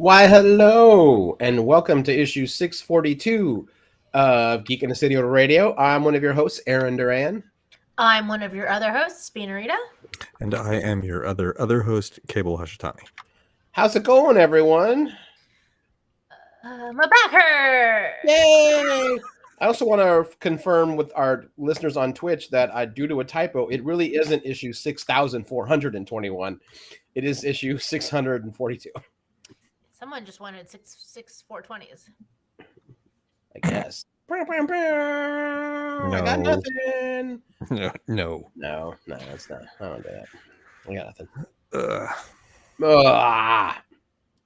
Why, hello, and welcome to issue 642 of Geek in the City Radio. I'm one of your hosts, Aaron Duran. I'm one of your other hosts, Spinarita. And I am your other host, Cable Hashitani. How's it going, everyone? My back hurts! Yay! I also want to confirm with our listeners on Twitch that due to a typo, it really isn't issue 6,421. It is issue 642. Someone just wanted 420s. I guess. I got nothing. No, That's not. I don't do that. I got nothing.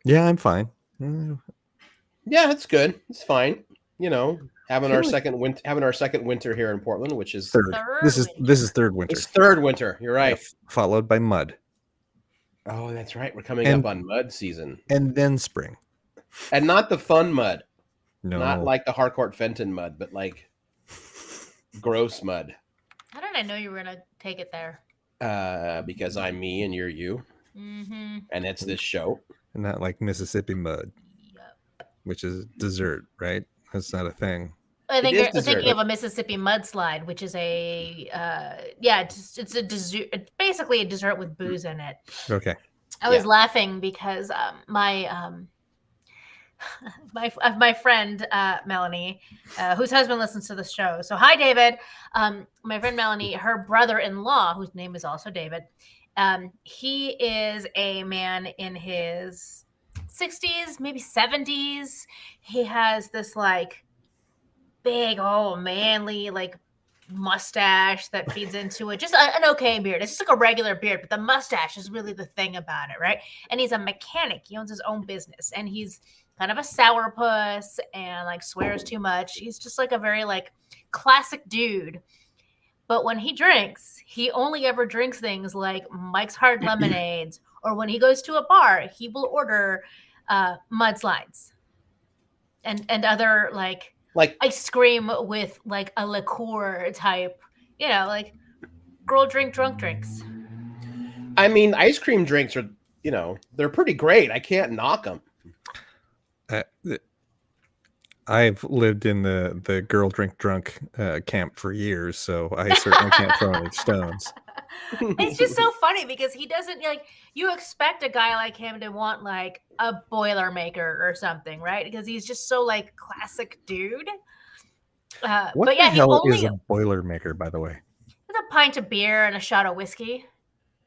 Yeah, I'm fine. Yeah, it's good. It's fine. You know, having our second winter here in Portland, which is third. This is third winter. It's third winter. You're right. Followed by mud. Oh, that's right. We're coming up on mud season, and then spring, and not the fun mud. No, not like the Harcourt Fenton mud, but like gross mud. How did I know you were gonna take it there? Because I'm me and you're you, and it's this show. And not like Mississippi mud, which is dessert, right? That's not a thing. I think you're thinking of a Mississippi mudslide, which is it's a dessert. It's basically a dessert with booze in it. Okay. I was laughing because my friend Melanie, whose husband listens to the show. So hi, David. My friend Melanie, her brother-in-law, whose name is also David. He is a man in his 60s, maybe 70s. He has this like big, manly, like mustache that feeds into it. Just an okay beard. It's just like a regular beard, but the mustache is really the thing about it, right? And he's a mechanic. He owns his own business, and he's kind of a sourpuss and like swears too much. He's just like a very like classic dude. But when he drinks, he only ever drinks things like Mike's Hard Lemonades, or when he goes to a bar, he will order mudslides and other like ice cream with like a liqueur type, like girl drink drunk drinks. I mean, ice cream drinks are, they're pretty great. I can't knock them. I've lived in the girl drink drunk camp for years, so I certainly can't throw any stones. It's just so funny because he doesn't you expect a guy like him to want like a Boilermaker or something, right? Because he's just so like classic dude. What the hell is a Boilermaker, by the way? It's a pint of beer and a shot of whiskey.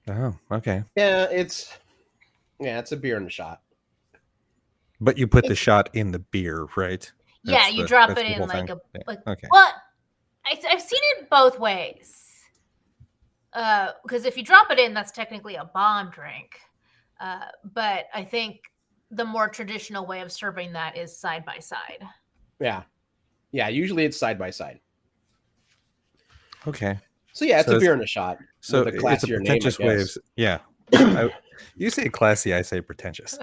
Oh, okay. Yeah, it's a beer and a shot. But you put the shot in the beer, right? You drop it in like okay. Well, I've seen it both ways. Because if you drop it in, that's technically a bomb drink. But I think the more traditional way of serving that is side by side. Yeah. Usually it's side by side. Okay. So it's a beer and a shot. So it's a pretentious way of you say classy, I say pretentious.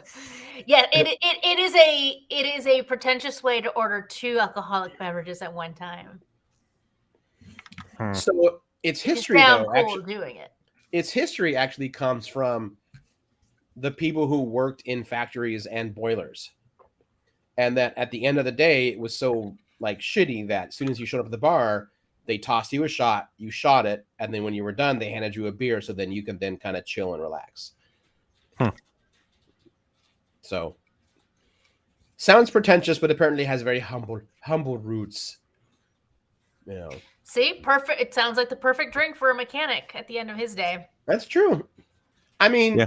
Yeah, it is a pretentious way to order 2 alcoholic beverages at one time. So its history, doing it. Its history actually comes from the people who worked in factories and boilers, and that at the end of the day, it was so like shitty that as soon as you showed up at the bar, they tossed you a shot, you shot it, and then when you were done, they handed you a beer, so then you can then kind of chill and relax. So, sounds pretentious, but apparently has very humble roots. See, perfect. It sounds like the perfect drink for a mechanic at the end of his day. That's true. I mean,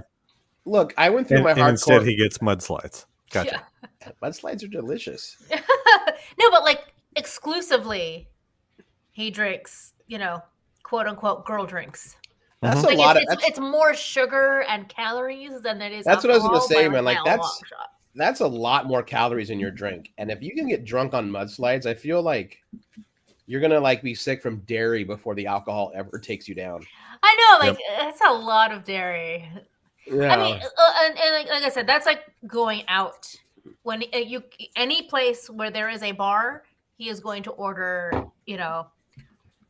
look, I went through my hardcore. Instead, he gets mudslides. Gotcha. Yeah. Mudslides are delicious. No, but like exclusively, he drinks, quote unquote girl drinks. That's like a lot. It's more sugar and calories than it is. That's what I was going to say, man. Like that's a lot more calories in your drink, and if you can get drunk on mudslides, I feel like you're gonna like be sick from dairy before the alcohol ever takes you down. I know, that's a lot of dairy. Yeah. I mean, and like I said, that's like going out. When any place where there is a bar, he is going to order,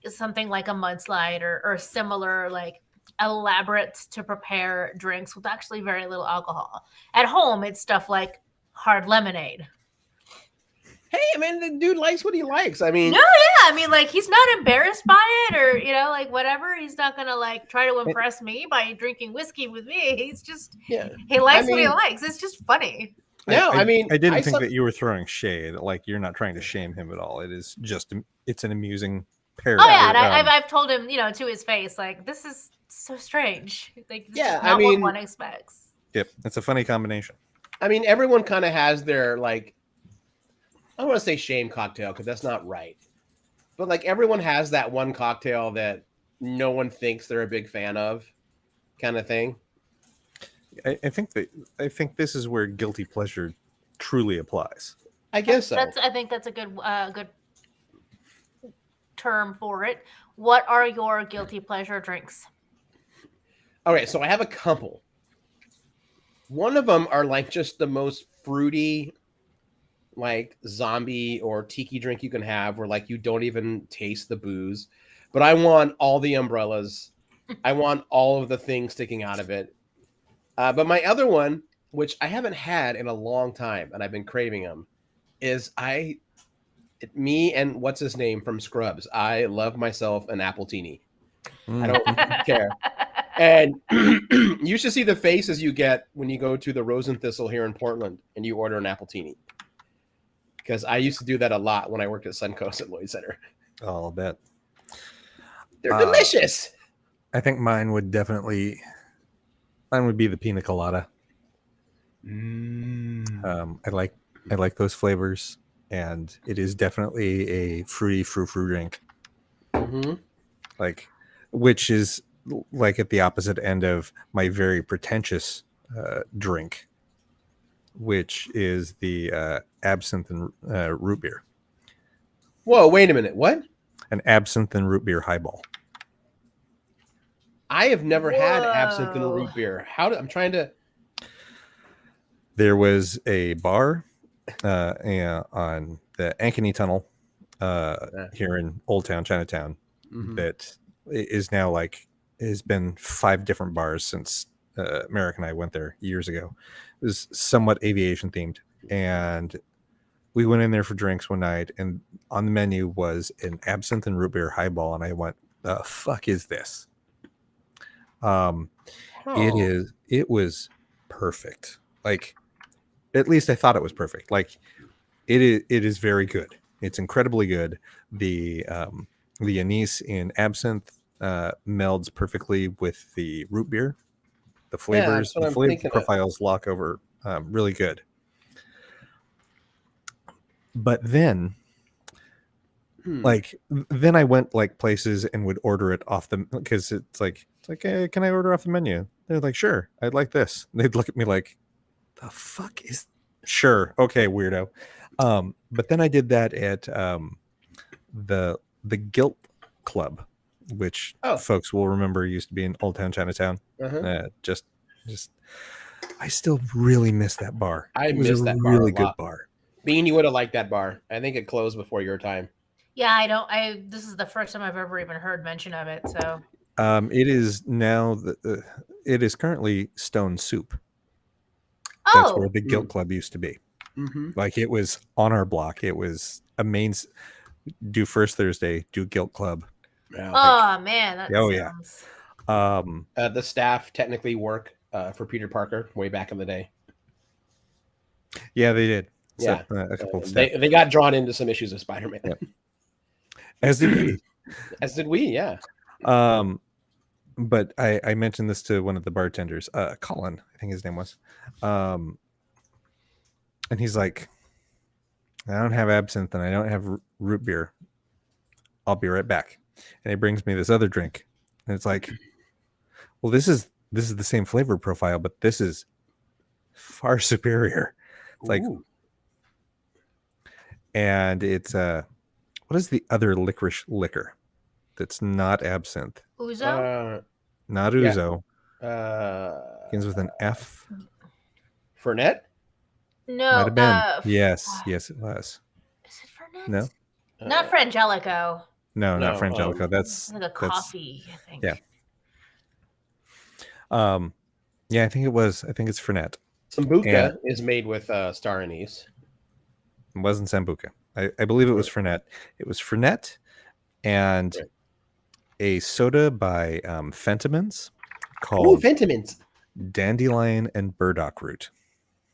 something like a mudslide or similar like elaborate to prepare drinks with actually very little alcohol. At home, it's stuff like hard lemonade. Hey, I mean, the dude likes what he likes. I mean, No, yeah, I mean, like he's not embarrassed by it, or like whatever. He's not gonna like try to impress me by drinking whiskey with me. He's just yeah. he likes I what he mean- likes. It's just funny. No, I mean, I didn't I think saw- that you were throwing shade. Like, you're not trying to shame him at all. It is just, it's an amusing pair. Oh yeah, and or, I've told him, to his face, like this is so strange. Like this Yeah, is I not mean- what one expects. Yep, it's a funny combination. I mean, everyone kind of has their like. I don't want to say shame cocktail because that's not right, but like everyone has that one cocktail that no one thinks they're a big fan of, kind of thing. I think this is where guilty pleasure truly applies. I guess so. I think that's a good term for it. What are your guilty pleasure drinks? Okay, so I have a couple. One of them are like just the most fruity, like zombie or tiki drink you can have, where like you don't even taste the booze. But I want all the umbrellas. I want all of the things sticking out of it. But my other one, which I haven't had in a long time, and I've been craving them, is me and what's his name from Scrubs. I love myself an Appletini. I don't care. And you should see the faces you get when you go to the Rose and Thistle here in Portland and you order an Appletini. Because I used to do that a lot when I worked at Suncoast at Lloyd Center. Oh, I'll bet. They're delicious. I think mine would be the pina colada. I like those flavors, and it is definitely a fruity frou-frou drink. Mm-hmm. Like, which is like at the opposite end of my very pretentious drink, which is the absinthe and root beer. Whoa, wait a minute. What? An absinthe and root beer highball. I have never had absinthe and Whoa. root beer. I'm trying to. There was a bar on the Ankeny Tunnel here in Old Town Chinatown Mhm. that is now has been 5 different bars since Merrick and I went there years ago. It was somewhat aviation themed, and we went in there for drinks one night, and on the menu was an absinthe and root beer highball, and I went, "The fuck is this?" Oh. It was perfect. Like, at least I thought it was perfect. Like, it is very good. It's incredibly good. The anise in absinthe melds perfectly with the root beer. The flavors, that's what the I'm flavor thinking of. profiles lock over really good. But then, then I went like places and would order it off the, because it's like, hey, can I order off the menu? They're like, sure, I'd like this. And they'd look at me like, the fuck is, sure, okay, weirdo. But then I did that at the Gilt Club, which folks will remember used to be in Old Town Chinatown. Uh-huh. Just I still really miss that bar. I It was miss a that bar really a good lot. bar. Bean, you would have liked that bar. I think it closed before your time. Yeah, this is the first time I've ever even heard mention of it. So It is now it is currently Stone Soup. That's where the Gilt Club used to be. Mm-hmm. Like, it was on our block. It was a do First Thursday, do Gilt Club. oh man, that sounds... The staff technically work for Peter Parker way back in the day. Yeah, they did. Yeah, So, a couple of staff. they got drawn into some issues of Spider-Man. Yep. As did we. As did we, yeah. But I mentioned this to one of the bartenders, Colin, I think his name was. And he's like, I don't have absinthe and I don't have root beer. I'll be right back. And he brings me this other drink. And it's like, well, this is the same flavor profile, but this is far superior. It's like, Ooh. and it's what is the other licorice liquor that's not absinthe? Ouzo? Not Yeah. ouzo. Begins with an F. Fernet? No. Might have been. Yes, it was. Is it Fernet? No, Not Frangelico. no, not No, Frangelico. That's Like a coffee, I think. Yeah. Yeah, I think it was. I think it's Fernet. Sambuca is made with star anise. It wasn't Sambuca. I believe it was Fernet. It was Fernet and Right. a soda by Fentimans Oh, called Fentimans. Dandelion and Burdock Root,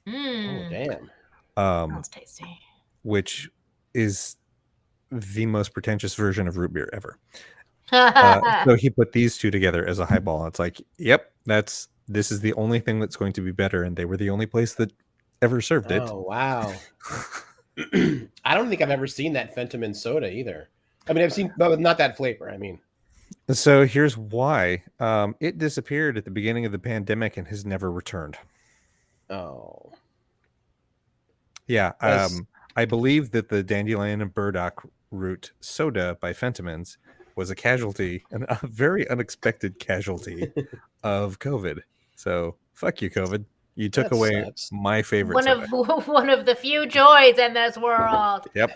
Oh, Mm, damn. sounds tasty. which is the most pretentious version of root beer ever. Uh, So he put these two together as a highball. It's like, yep, this is the only thing that's going to be better, and they were the only place that ever served it. Oh, wow. I don't think I've ever seen that Fentiman soda either. I mean, I've seen, but not that flavor. I mean, So here's why. It disappeared at the beginning of the pandemic and has never returned. oh. Yeah. That's- I believe that the Dandelion and Burdock Root soda by Fentimans was a casualty, and a very unexpected casualty of COVID. So fuck you, COVID. You took That away sucks. my favorite one soda. of one of the few joys in this world. Yep.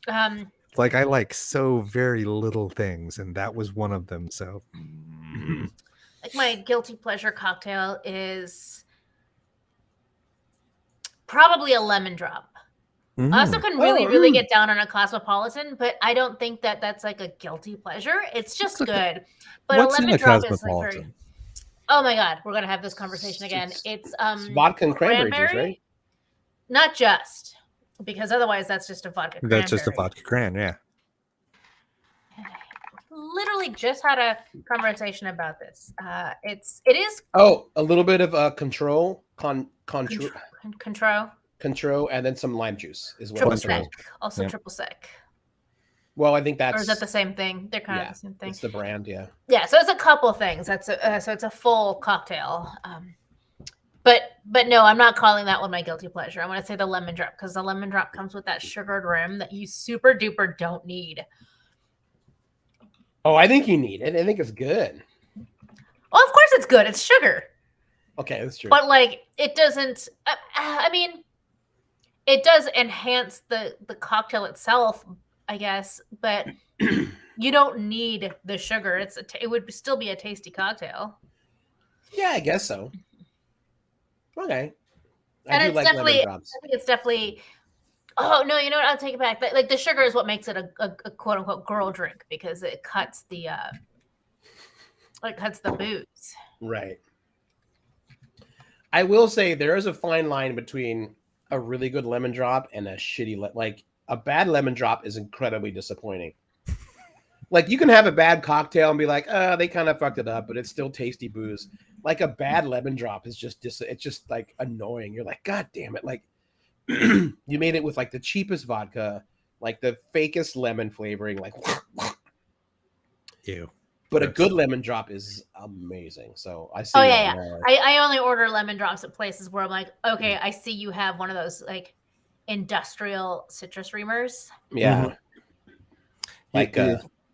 Um, Like I like so very little things, and that was one of them. So like my guilty pleasure cocktail is probably a lemon drop. I also can really get down on a cosmopolitan, but I don't think that that's like a guilty pleasure. It's just good. But what's a in lemon a drop is like very. cosmopolitan? Oh my god, we're gonna have this conversation again. It's It's vodka and cranberry juice, right? Not just because otherwise that's just a vodka. That's just a cranberry. vodka cran, yeah. Literally just had a conversation about this. It is Oh, a little bit of control, control, control, and then some lime juice is what triple I'm sec, trying. also Yep. triple sec. Well, I think that's Or is that the same thing? They're kind yeah, of the same thing. it's the brand, yeah. Yeah, so it's a couple of things. That's so it's a full cocktail. But no, I'm not calling that one my guilty pleasure. I'm gonna say the lemon drop because the lemon drop comes with that sugared rim that you super duper don't need. Oh, I think you need it. I think it's good. Well, of course it's good. It's sugar, Okay, that's true. but like it doesn't. I mean, it does enhance the cocktail itself, I guess, but you don't need the sugar. It would still be a tasty cocktail. Yeah, I guess so. Okay. I And do it's like definitely, lemon drops. I think it's definitely. Oh no! You know what? I'll take it back. Like the sugar is what makes it a quote unquote girl drink because it cuts the booze. Right. I will say there is a fine line between a really good lemon drop and a shitty like a bad lemon drop is incredibly disappointing. Like you can have a bad cocktail and be like, they kind of fucked it up, but it's still tasty booze. Like a bad lemon drop is just it's just like annoying. You're like, God damn it! Like you made it with like the cheapest vodka, like the fakest lemon flavoring, like. Ew. But a Gross. good lemon drop is amazing. So I see. Oh that yeah. more. I only order lemon drops at places where I'm like, okay, I see you have one of those like industrial citrus reamers. Yeah. Mhm. Like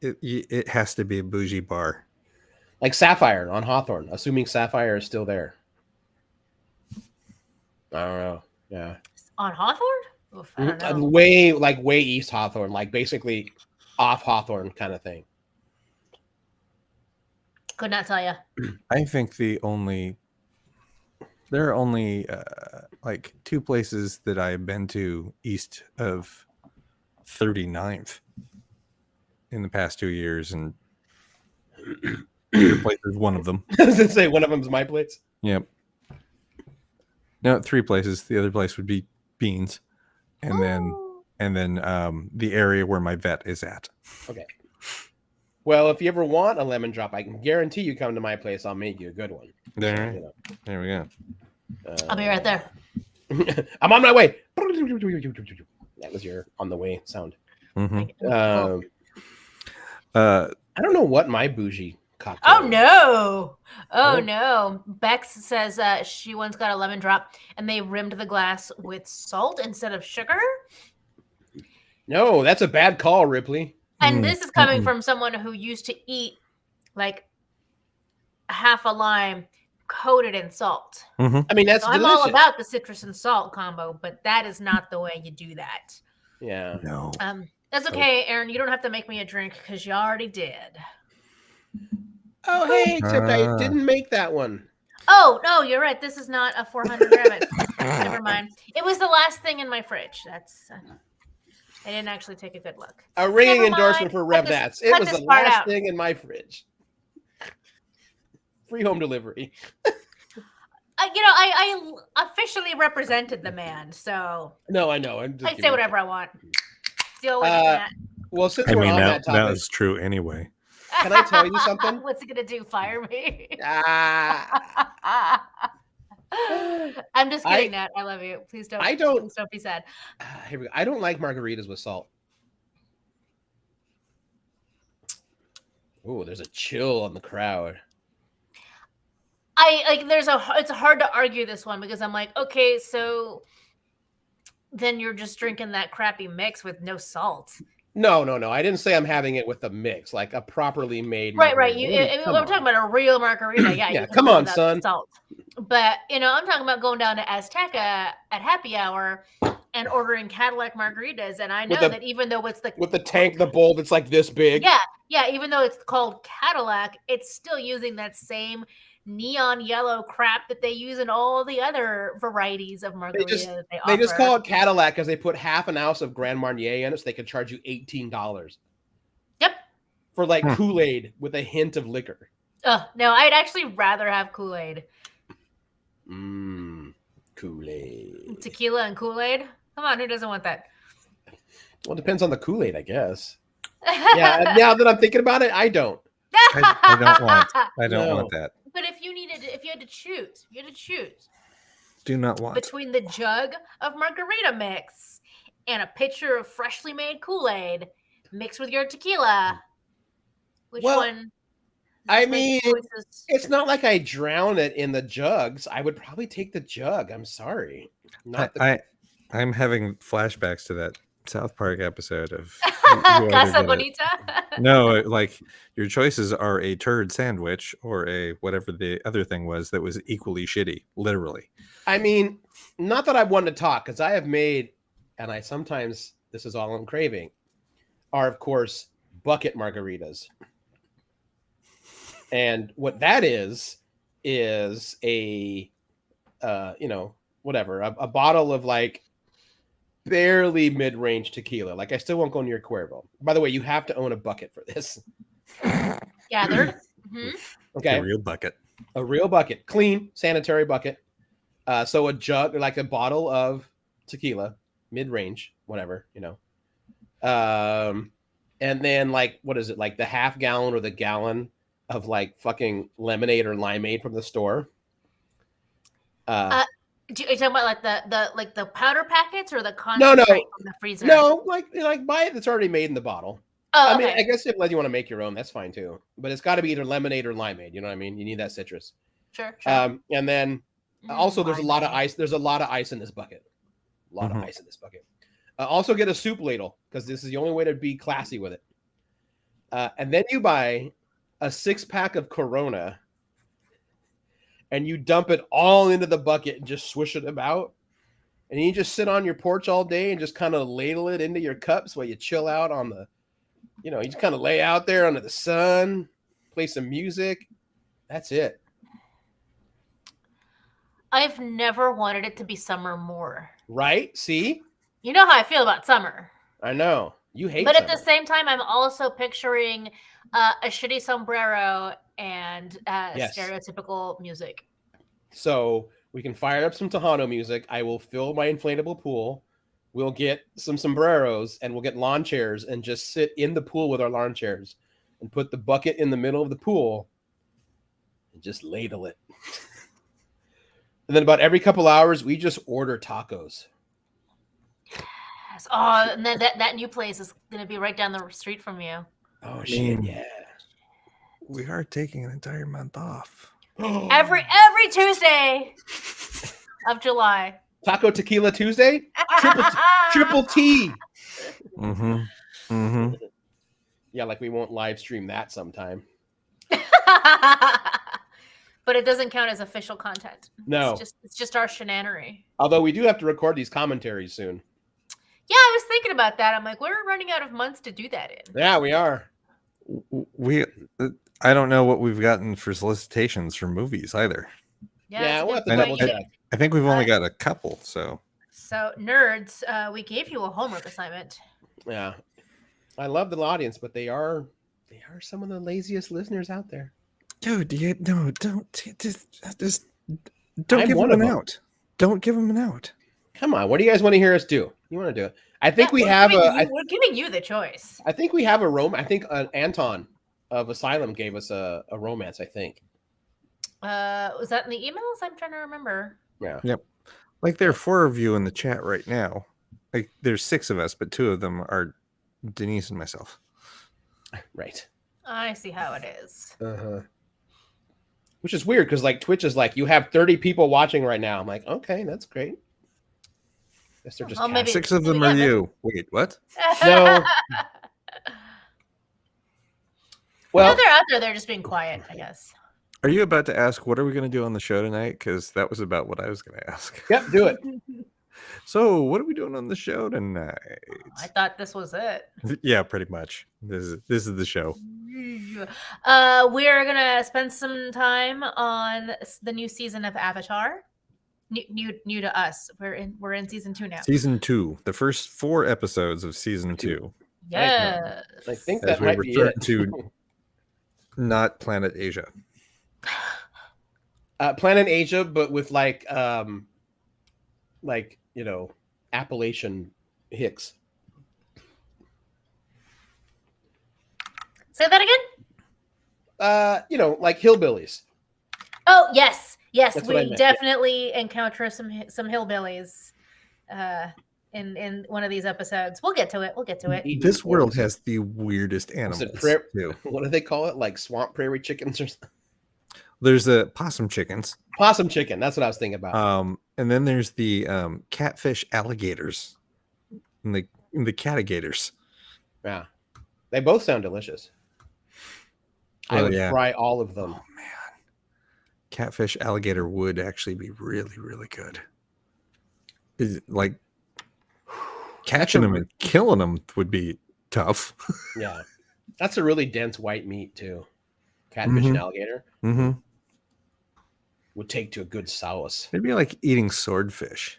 It has to be a bougie bar. like Sapphire on Hawthorne, assuming Sapphire is still there. I don't know. Yeah. On Hawthorne? Oof, I don't know. Way east Hawthorne, like basically off Hawthorne kind of thing. Could not tell you. I think there are only like two places that I've been to east of 39th in the past 2 years, and your place is one of them. I was gonna say one of them's my place. Yep. No, three places. The other place would be Beans, and Oh. then the area where my vet is at. Okay. Well, if you ever want a lemon drop, I can guarantee you come to my place. I'll make you a good one. There, You know, there we go. I'll be right there. I'm on my way. That was your on the way sound. Mhm. I don't know what my bougie cocktail. Oh no! Oh Oh. no! Bex says she once got a lemon drop and they rimmed the glass with salt instead of sugar. No, that's a bad call, Ripley. And Mm, this is coming mm-mm. from someone who used to eat like half a lime coated in salt. I mean, that's So I'm delicious. all about the citrus and salt combo, but that is not the way you do that. Yeah. No. That's okay, Aaron. You don't have to make me a drink because you already did. Oh, hey, except I Ah. didn't make that one. Oh no, you're right. This is not a 400 rabbit. Never mind. It was the last thing in my fridge. That's. I didn't actually take a good look. A ringing Never endorsement mind. for Cut Rev this- Nats. It cut was this the part last out. thing in my fridge. Free home delivery. I officially represented the man, so No, I know. I'm just I can giving say you whatever I want. Deal with it, Uh, Matt. Well, since I we're mean, on that that topic, was true anyway. can I tell you something? What's it gonna do? Fire me? Ah, I'm just kidding, Nat. I love you. Please don't. I don't- Please don't be sad. here we go. I don't like margaritas with salt. Oh, there's a chill on the crowd. I like. It's hard to argue this one because I'm like, okay, so then you're just drinking that crappy mix with no salt. No. I didn't say I'm having it with a mix, like a properly made. Right. margarita. We're talking about a real margarita. Yeah. Yeah, you can come live on, without son. Salt. But I'm talking about going down to Azteca at happy hour and ordering Cadillac margaritas, and I know With that even though it's with the bowl that's like this big. yeah, even though it's called Cadillac, it's still using that same neon yellow crap that they use in all the other varieties of margaritas They just call it Cadillac because they put half an ounce of Grand Marnier in it, so they could charge you $18. Yep. For like Kool-Aid with a hint of liquor. No, I'd actually rather have Kool-Aid. Kool-Aid. Tequila and Kool-Aid? Come on, who doesn't want that? Well, it depends on the Kool-Aid, I guess. Yeah, now that I'm thinking about it, I don't. I don't want that. But if you had to choose, Do not want. between the jug of margarita mix and a pitcher of freshly made Kool-Aid mixed with your tequila, which Well, one? I Just make mean, choices. It's not like I drown it in the jugs. I would probably take the jug. I'm sorry. Not the I'm having flashbacks to that South Park episode of you either Casa get it- Bonita. No, like your choices are a turd sandwich or a whatever the other thing was that was equally shitty, literally. I mean, not that I want to talk, because I have made, and I sometimes, this is all I'm craving, are of course bucket margaritas. And what that is a, whatever, a bottle of like barely mid-range tequila. Like I still won't go near Cuervo. By the way, you have to own a bucket for this. Gathered. Mhm. Okay. A real bucket. A real bucket, clean, sanitary bucket. So a jug, like a bottle of tequila, mid-range, whatever, and then like, what is it? Like the half gallon or the gallon of like fucking lemonade or limeade from the store. Are you talking about like the powder packets or the No. concentrate from the freezer? No, like buy it that's already made in the bottle. Oh, I mean, okay. I guess if you want to make your own, that's fine too. But it's got to be either lemonade or limeade. You know what I mean? You need that citrus. Sure. And then also there's a lot of limeade. ice. There's a lot of ice in this bucket. A lot of ice in this bucket. Also get a soup ladle because this is the only way to be classy with it. And then you buy a 6-pack of Corona and you dump it all into the bucket and just swish it about. And you just sit on your porch all day and just kind of ladle it into your cups while you chill out on the, you just kind of lay out there under the sun, play some music. That's it. I've never wanted it to be summer more. Right? See? You know how I feel about summer. I know. You hate But at summer. the same time, I'm also picturing a shitty sombrero and Yes. stereotypical music. So we can fire up some Tejano music. I will fill my inflatable pool. We'll get some sombreros and we'll get lawn chairs and just sit in the pool with our lawn chairs and put the bucket in the middle of the pool and just ladle it. And then about every couple hours, we just order tacos. Yes. Oh, and then that new place is going to be right down the street from you. Oh, shit, yeah. We are taking an entire month off. Every Tuesday of July. Taco Tequila Tuesday? Triple T. Mm-hmm. Mm-hmm. Yeah, like we won't live stream that sometime. But it doesn't count as official content. No. It's just our shenanery. Although we do have to record these commentaries soon. Yeah, I was thinking about that. I'm like, we're running out of months to do that in. Yeah, we are. I don't know what we've gotten for solicitations for movies either. Yeah, it's a we'll good have to And double point. check. I think we've only Uh, got a couple, so So, nerds, we gave you a homework assignment. Yeah, I love the audience, but they are some of the laziest listeners out there. dude, just don't I'm give one them of an them. out. Don't give them an out. Come on, what do you guys want to hear us do? You want to do it? I think we we're have giving a. we're giving you the choice. I think we have a I think Anton of Asylum gave us a romance. I think. Was that in the emails? I'm trying to remember. Yeah. Yep. Like there are 4 of you in the chat right now. Like there's 6 of us, but 2 of them are Denise and myself. Right. I see how it is. Uh-huh. Which is weird because like Twitch is like you have 30 people watching right now. I'm like, okay, that's great. Guess they're just Well, maybe- 6 of them yeah, are maybe- you. Wait, what? No. No, Well, they're out there. They're just being quiet, I guess. Are you about to ask what are we going to do on the show tonight? Because that was about what I was going to ask. yep, do it. So, what are we doing on the show tonight? I thought this was it. Yeah, pretty much. This is the show. We're gonna spend some time on the new season of Avatar. New to us. We're in season 2 now. Season 2, the first 4 episodes of season 2. Yes. I think As that we might be return it. to not planet Asia. Planet Asia, but with like Appalachian Hicks. Say that again. Like hillbillies. Oh yes, That's what I we meant, definitely encounter some hillbillies in one of these episodes. We'll get to it. Eating This world forks. has the weirdest Was animals it too. what do they call it? Like swamp prairie chickens or something? There's the possum chickens. Possum chicken. That's what I was thinking about. And then there's the catfish alligators and the catigators. Yeah. They both sound delicious. I Oh, would yeah. fry all of them. Oh man, catfish alligator would actually be really, really good. Is it like catching them and killing them would be tough. Yeah. That's a really dense white meat too. Catfish and alligator Mm-hmm. would take to a good sauce. It'd be like eating swordfish,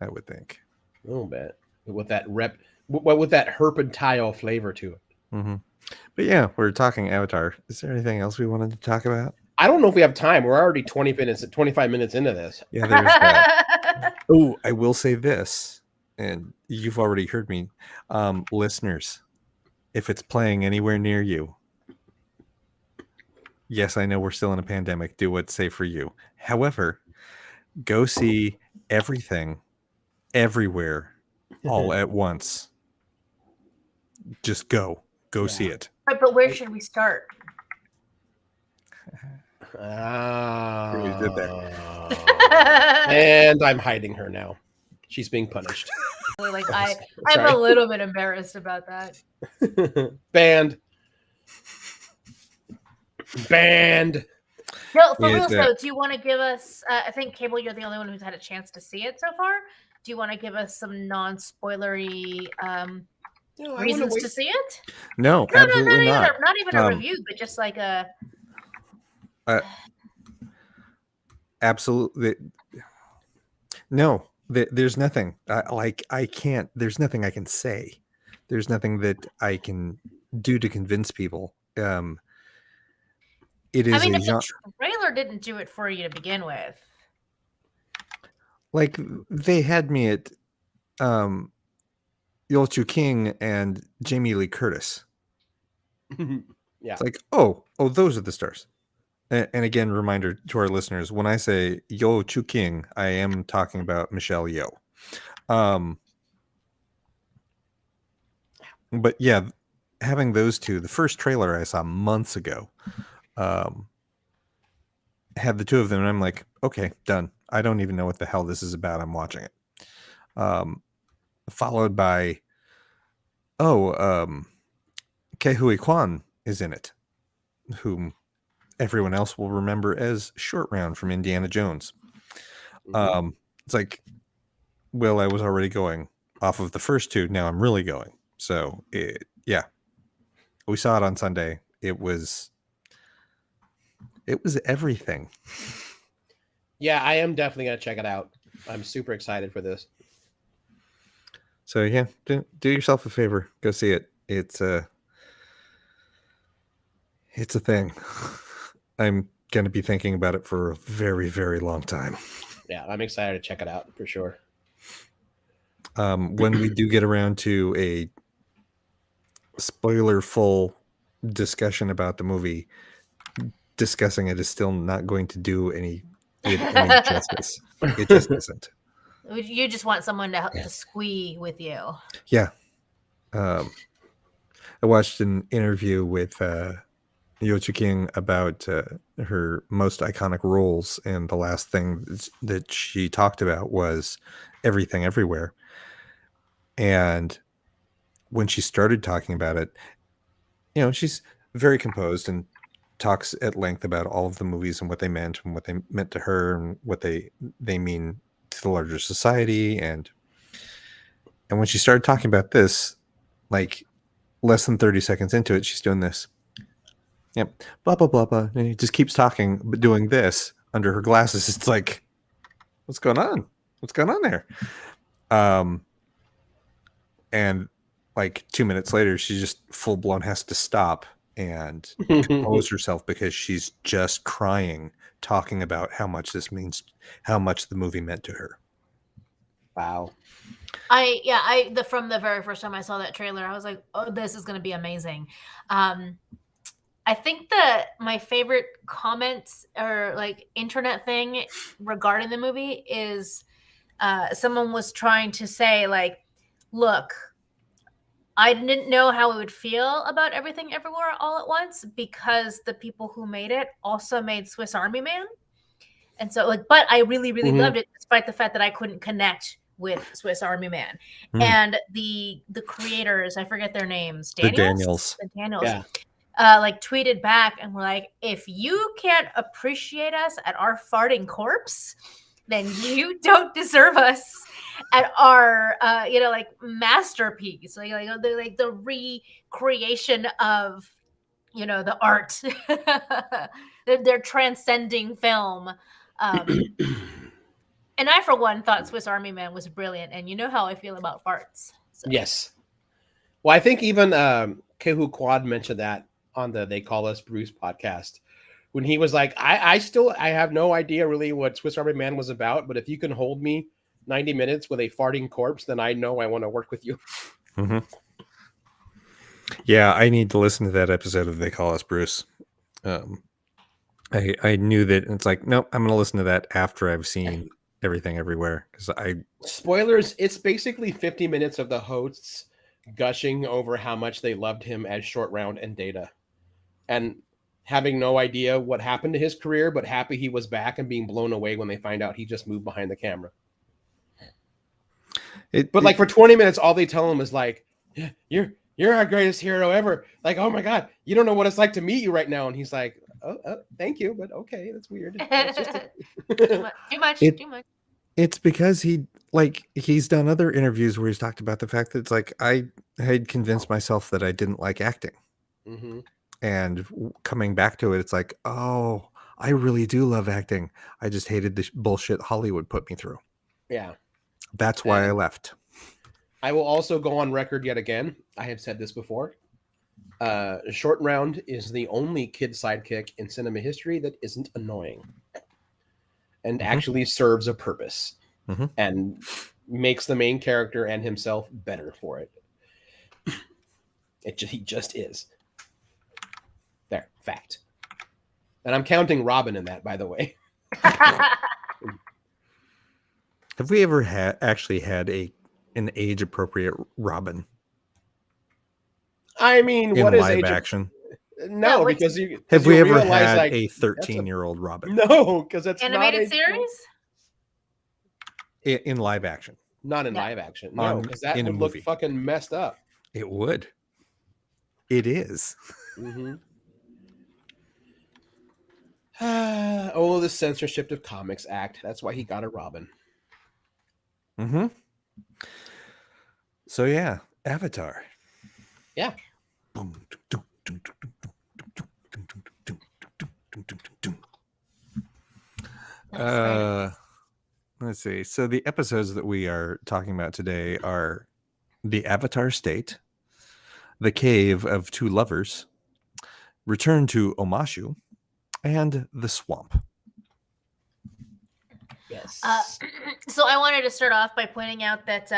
I would think. A little bit. With that with that herpentile flavor to it. Mm-hmm. But yeah, we're talking Avatar. Is there anything else we wanted to talk about? I don't know if we have time. We're already 25 minutes into this. Yeah, there's that. Oh, I will say this, and you've already heard me, listeners. If it's playing anywhere near you, yes, I know we're still in a pandemic. Do what's safe for you. However, go see everything, everywhere, all at once. Just go see it. but where should we start? Ah. We did And I'm hiding her now. She's being punished. Like Sorry. I'm a little bit embarrassed about that. Banned. Banned. No, for Yeah, real that- though, do you want to give us? I think Cable, you're the only one who's had a chance to see it so far. Do you want to give us some non-spoilery No, reasons to see it? No, No, absolutely not. not even a Um, review, but just like a. Absolutely. No, there's nothing. I can't. There's nothing I can say. There's nothing that I can do to convince people. It is I mean, a if genre, the trailer didn't do it for you to begin with, like they had me at Yul Chu King and Jamie Lee Curtis. Yeah. It's like, oh, those are the stars. And again, reminder to our listeners: when I say Yul Chu King, I am talking about Michelle Yeoh. But yeah, having those two, the first trailer I saw months ago, had the two of them, and I'm like, okay, done. I don't even know what the hell this is about. I'm watching it. Followed by, Ke Huy Quan is in it, whom everyone else will remember as Short Round from Indiana Jones. It's like, well, I was already going off of the first two. Now I'm really going. So yeah, we saw it on Sunday. It was everything. Yeah, I am definitely gonna check it out. I'm super excited for this. So yeah, do yourself a favor, go see it. It's a thing. I'm gonna be thinking about it for a very, very long time. Yeah, I'm excited to check it out for sure. When we do get around to a spoiler full discussion about the movie, discussing it is still not going to do any justice. It just isn't. You just want someone to squee with you. Yeah. I watched an interview with Yo King about her most iconic roles, and the last thing that she talked about was Everything Everywhere. And when she started talking about it, she's very composed and talks at length about all of the movies and what they meant to her and what they mean to the larger society. And when she started talking about this, like less than 30 seconds into it, she's doing this. Yep. Blah, blah, blah, blah. And he just keeps talking, but doing this under her glasses. It's like, what's going on? What's going on there? And like 2 minutes later, she just full blown has to stop and compose herself because she's just crying, talking about how much this means, how much the movie meant to her. Wow. From the very first time I saw that trailer, I was like, oh, this is going to be amazing. I think that my favorite comments or like internet thing regarding the movie is someone was trying to say like, look, I didn't know how we would feel about Everything Everywhere all at once because the people who made it also made Swiss Army Man. And so like, but I really, really loved it despite the fact that I couldn't connect with Swiss Army Man. And the creators, I forget their names, The Daniels. Yeah. Like tweeted back and were like, if you can't appreciate us at our farting corpse, then you don't deserve us at our like masterpiece, like the recreation of the art. they're transcending film. And I for one thought Swiss Army Man was brilliant, and you know how I feel about farts. So. Yes. Well, I think even Kehu Quad mentioned that on the They Call Us Bruce podcast when he was like, I have no idea really what Swiss Army Man was about, but if you can hold me 90 minutes with a farting corpse, then I know I want to work with you. Mm-hmm. Yeah, I need to listen to that episode of They Call Us Bruce. I knew that it's like, nope, I'm going to listen to that after I've seen Everything Everywhere. Spoilers, it's basically 50 minutes of the hosts gushing over how much they loved him as Short Round and Data. And having no idea what happened to his career, but happy he was back and being blown away when they find out he just moved behind the camera. But for 20 minutes, all they tell him is like, yeah, you're our greatest hero ever. Like, oh my God, you don't know what it's like to meet you right now. And he's like, oh thank you, but okay, that's weird. Too much. It's because he's done other interviews where he's talked about the fact that it's like, I had convinced myself that I didn't like acting. Mm-hmm. And coming back to it, it's like, oh, I really do love acting. I just hated the bullshit Hollywood put me through. Yeah. That's why I left. I will also go on record yet again. I have said this before. Short Round is the only kid sidekick in cinema history that isn't annoying and actually serves a purpose and makes the main character and himself better for it. He just is. There, fact. And I'm counting Robin in that, by the way. Have we ever actually had an age-appropriate Robin? I mean, what is live action? No, because have we ever had a 13-year-old Robin? No, because it's animated series. In live action, not in live action. No, because that would look fucking messed up. It would. It is. Mm-hmm. Oh, the Censorship of Comics Act. That's why he got a Robin. Mm-hmm. So yeah, Avatar. Yeah. Let's see. So the episodes that we are talking about today are The Avatar State, The Cave of Two Lovers, Return to Omashu, and The Swamp. Yes. So I wanted to start off by pointing out that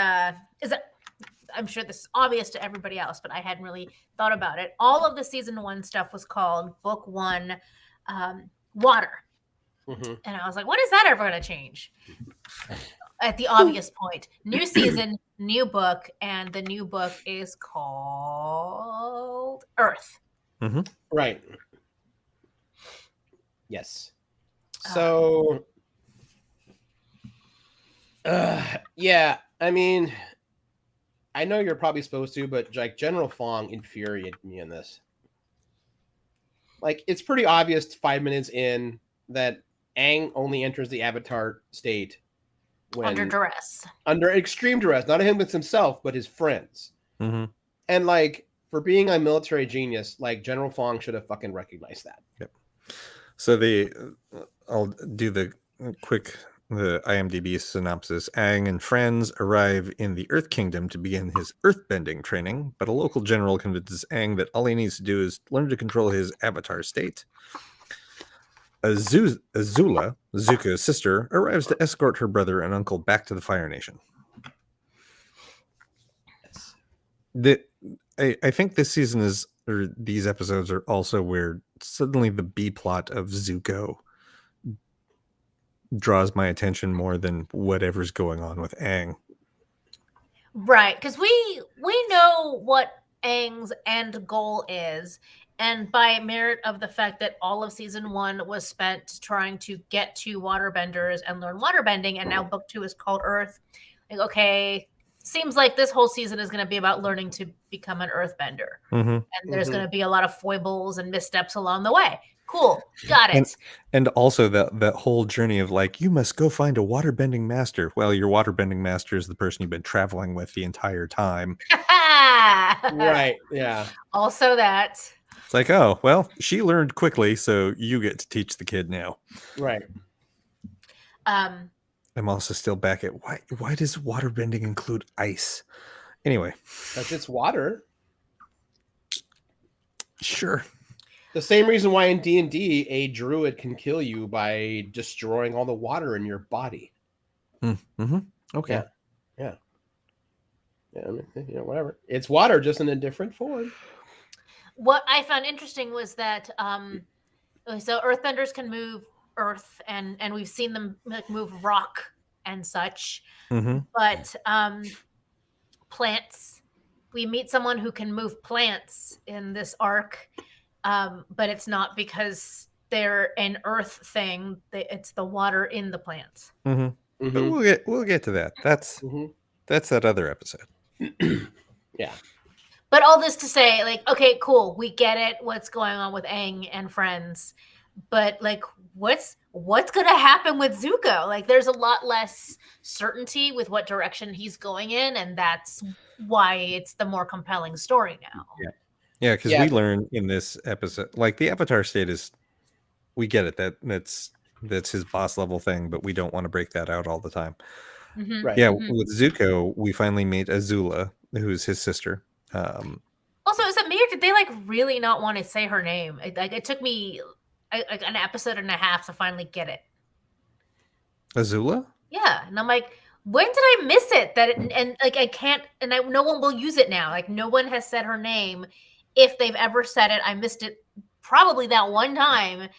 I'm sure this is obvious to everybody else, but I hadn't really thought about it. All of the season 1 stuff was called Book 1 Water. Mhm. And I was like, when is that ever going to change? At the obvious point. New season, new book, and the new book is called Earth. Right. Yes. So, yeah, I mean, I know you're probably supposed to, but like General Fong infuriated me in this. Like, it's pretty obvious 5 minutes in that Aang only enters the Avatar state when Under duress. under extreme duress, not him with himself, but his friends. Mm-hmm. And like, for being a military genius, like General Fong should have fucking recognized that. Yep. So I'll do the IMDb synopsis. Aang and friends arrive in the Earth Kingdom to begin his earthbending training, but a local general convinces Aang that all he needs to do is learn to control his avatar state. Azula, Zuko's sister, arrives to escort her brother and uncle back to the Fire Nation. I think this season or these episodes are also where suddenly the B plot of Zuko draws my attention more than whatever's going on with Aang. Right, because we know what Aang's end goal is, and by merit of the fact that all of season 1 was spent trying to get to waterbenders and learn waterbending, and now book 2 is called Earth. Like, okay, seems like this whole season is going to be about learning to become an earthbender, and there's going to be a lot of foibles and missteps along the way. Cool, got it. And also that whole journey of like, you must go find a waterbending master. Well, your waterbending master is the person you've been traveling with the entire time. Right, yeah. Also that. It's like, oh, well, she learned quickly, so you get to teach the kid now. Right. I'm also still back at why does waterbending include ice? Anyway. Because it's water. Sure. The same reason why in D&D a druid can kill you by destroying all the water in your body. Mm-hmm. Okay. Yeah, I mean, whatever. It's water, just in a different form. What I found interesting was that so earthbenders can move earth, and we've seen them like move rock and such. But plants, we meet someone who can move plants in this arc. But it's not because they're an earth thing. It's the water in the plants. But we'll get to that. That's that other episode. Yeah. But all this to say, like, okay, cool, we get it. What's going on with Aang and friends? But like, what's gonna happen with Zuko? Like, there's a lot less certainty with what direction he's going in, and that's why it's the more compelling story now. Yeah, because we learn in this episode, like the Avatar state is, we get it, that's his boss level thing, but we don't want to break that out all the time. Right. Yeah, with Zuko, we finally meet Azula, who's his sister. Also, is it me or did they like really not want to say her name? It took me like an episode and a half to finally get it. Azula? Yeah, and I'm like, when did I miss it? And like I can't, and no one will use it now. Like no one has said her name. If they've ever said it, I missed it probably that one time.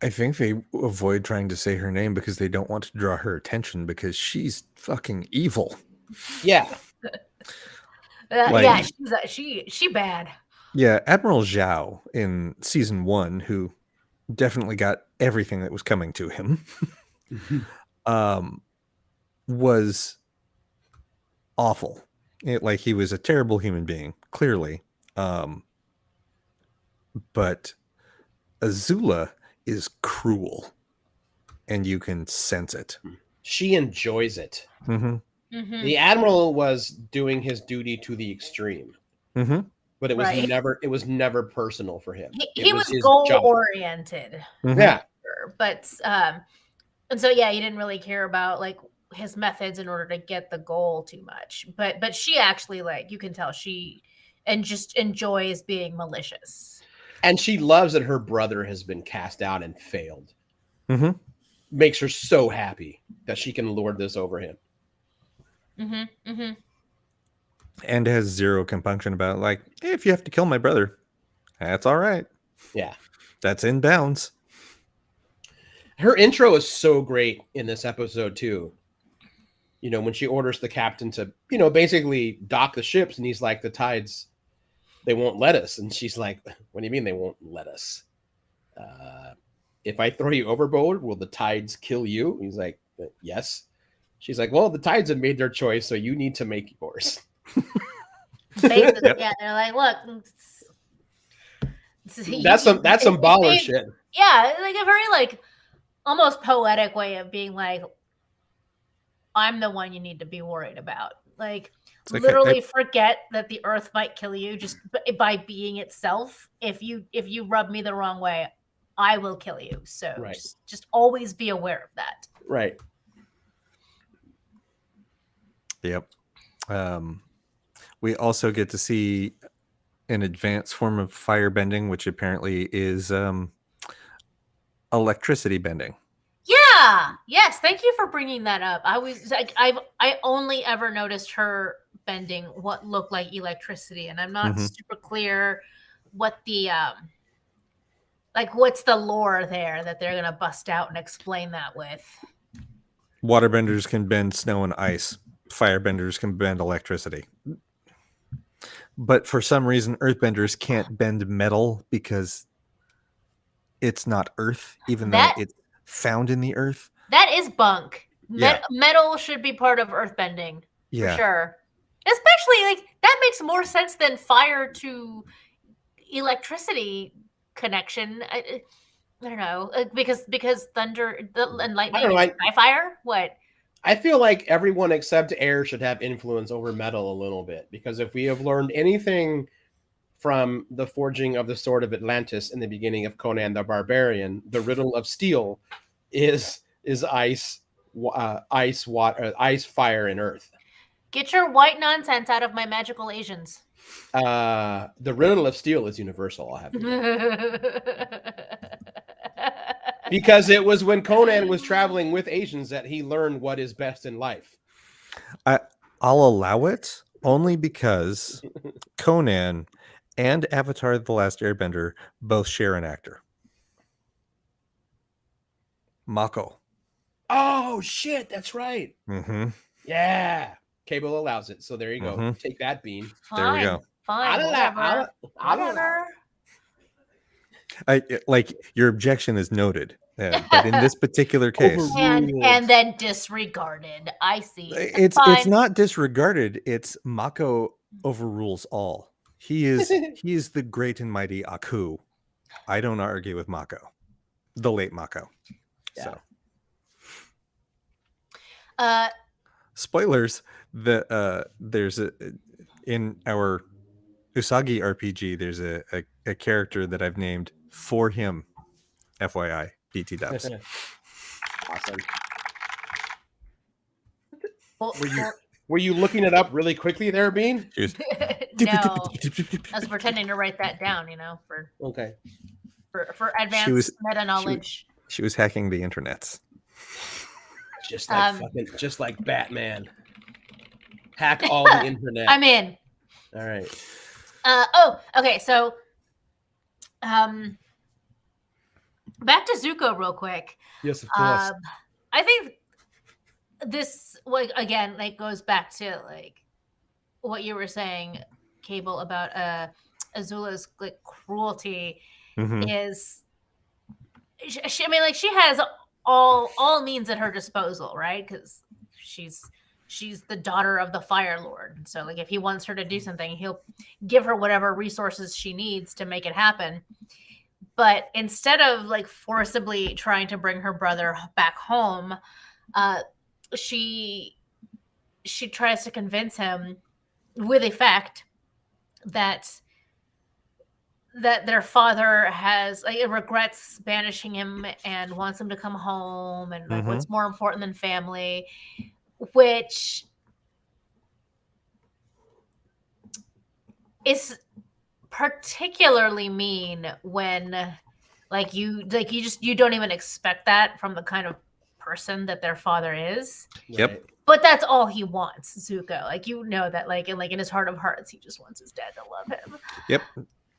I think they avoid trying to say her name because they don't want to draw her attention because she's fucking evil. Yeah. Yeah, she bad. Yeah, Admiral Zhao in season 1, who definitely got everything that was coming to him, was awful. Like he was a terrible human being, clearly. But Azula is cruel, and you can sense it. She enjoys it. The Admiral was doing his duty to the extreme, but it was never personal for him. He was goal oriented. Yeah, sure. But and so yeah, he didn't really care about like his methods in order to get the goal too much. But she actually, like, you can tell she and just enjoys being malicious. And she loves that her brother has been cast out and failed. Mm-hmm. Makes her so happy that she can lord this over him. Mm-hmm. Mm-hmm. And has zero compunction about it. Like, hey, if you have to kill my brother, that's all right. Yeah. That's in bounds. Her intro is so great in this episode too. You know, when she orders the captain to, you know, basically dock the ships, and he's like, the tides, they won't let us. And she's like, what do you mean they won't let us? If I throw you overboard, will the tides kill you? He's like, yes. She's like, well, the tides have made their choice, so you need to make yours. Basically, Yep. yeah, they're like, look, That's some baller shit. Yeah, like a very like almost poetic way of being like, I'm the one you need to be worried about. Like, It's like, literally forget that the earth might kill you just by being itself. If you rub me the wrong way, I will kill you. So Right. just always be aware of that. Right. Yep. We also get to see an advanced form of firebending, which apparently is electricity bending. Yeah. Yes. Thank you for bringing that up. I was like, I only ever noticed her bending what looked like electricity, and I'm not Mhm. super clear what the like what's the lore there that they're gonna bust out and explain that with. Waterbenders can bend snow and ice. Firebenders can bend electricity. But for some reason, earthbenders can't bend metal because it's not earth, even That- though it's found in the earth. That is bunk. Yeah. Metal should be part of earthbending. Yeah. For sure. Especially like that makes more sense than fire to electricity connection. I don't know, because thunder and lightning know, is sky fire. What? I feel like everyone except air should have influence over metal a little bit, because if we have learned anything from the forging of the Sword of Atlantis in the beginning of Conan the Barbarian, the riddle of steel is ice, ice, water, ice, fire, and earth. Get your white nonsense out of my magical Asians. The riddle of steel is universal. I'll have to because it was when Conan was traveling with Asians that he learned what is best in life. I'll allow it only because Conan and Avatar: The Last Airbender both share an actor. Mako. Oh shit, that's right. Mm-hmm. Yeah, Cable allows it. So there you go. Mhm. Take that, Bean. There we go. Fine. Whatever. Whatever. Like your objection is noted, but in this particular case, Overruled. And then disregarded. I see. it's Fine. not disregarded. It's Mako overrules all. He is the great and mighty Aku. I don't argue with Mako, the late Mako. Yeah. So spoilers. There's in our Usagi RPG. There's a character that I've named for him. FYI, BT dubs. Awesome. Well, Were you looking it up really quickly there, Bean? She was- no, I was pretending to write that down. You know, for Okay. advanced meta knowledge. She was hacking the internets. Just like Batman. Hack all the internet. I'm in. All right. Okay. So, back to Zuko real quick. Yes, of course. I think this, like, again, like goes back to like what you were saying, Cable, about Azula's like cruelty Mhm. is. I mean, like, she has all means at her disposal, right? Because she's the daughter of the Fire Lord. So, like, if he wants her to do something, he'll give her whatever resources she needs to make it happen. But instead of like forcibly trying to bring her brother back home, she tries to convince him with effect that that their father has like regrets banishing him and wants him to come home, and like what's more important than family, which is particularly mean when you don't even expect that from the kind of person that their father is. Yep. Right. But that's all he wants, Zuko. Like, you know that, like in his heart of hearts, he just wants his dad to love him. Yep.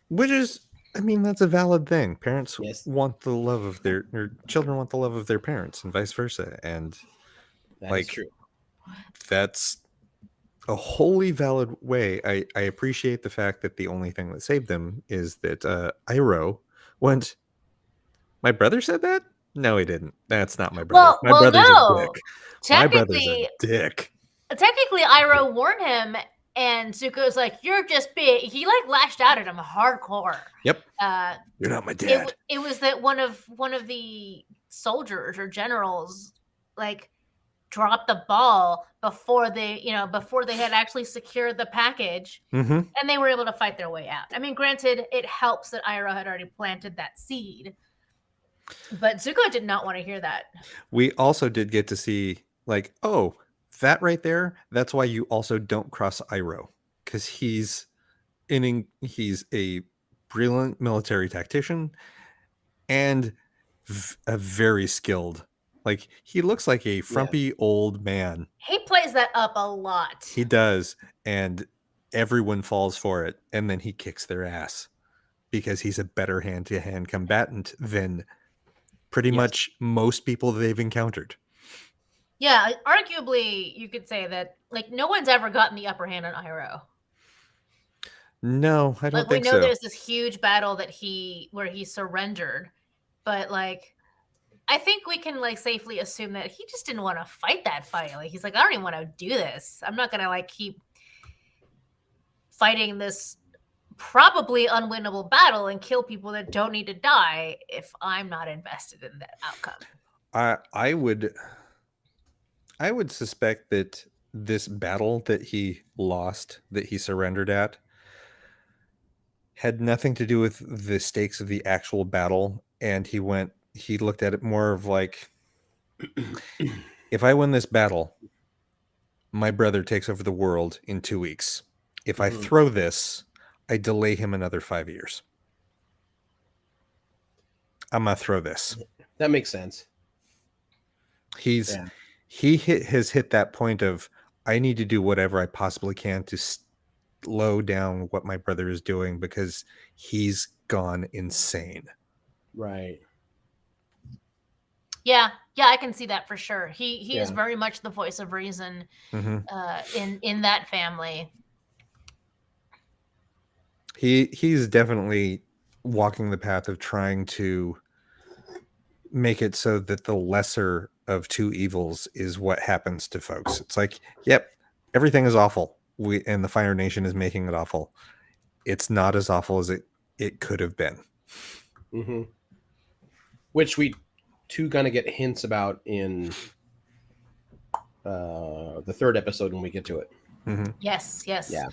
Which is, I mean, that's a valid thing. Parents Yes. want the love of their children want the love of their parents, and vice versa. And That like, is true. that's a wholly valid way. I appreciate the fact that the only thing that saved them is that Iroh went, my brother said that? No, he didn't. That's not my brother. My brother's no. a dick. My brother's a dick. Technically, Iroh warned him, and Zuko's like, "You're just big." He like lashed out at him hardcore. Yep. You're not my dad. It was that one of the soldiers or generals like dropped the ball before they had actually secured the package, and they were able to fight their way out. I mean, granted, it helps that Iroh had already planted that seed, but Zuko did not want to hear that. We also did get to see, like, oh, that right there, that's why you also don't cross Iroh, because he's a brilliant military tactician and a very skilled. Like, he looks like a frumpy old man. He plays that up a lot. He does, and everyone falls for it, and then he kicks their ass because he's a better hand-to-hand combatant than pretty much most people they've encountered. Yeah, arguably, you could say that like no one's ever gotten the upper hand on Iroh. No, I don't think so. We know there's this huge battle where he surrendered, but like I think we can like safely assume that he just didn't want to fight that fight. Like he's like, I don't even want to do this. I'm not gonna like keep fighting this probably unwinnable battle and kill people that don't need to die if I'm not invested in that outcome. I would suspect that this battle that he lost, that he surrendered at, had nothing to do with the stakes of the actual battle, and he looked at it more of like, if I win this battle, my brother takes over the world in 2 weeks. If I throw this, I delay him another 5 years. I'm gonna throw this. That makes sense. He has hit that point of, I need to do whatever I possibly can to slow down what my brother is doing because he's gone insane. Right. Yeah, I can see that for sure. He is very much the voice of reason in that family. He's definitely walking the path of trying to make it so that the lesser of two evils is what happens to folks. It's like, yep, everything is awful. And the Fire Nation is making it awful. It's not as awful as it could have been. Mm-hmm. Which we too gonna get hints about in the third episode when we get to it. Mm-hmm. Yes. Yeah.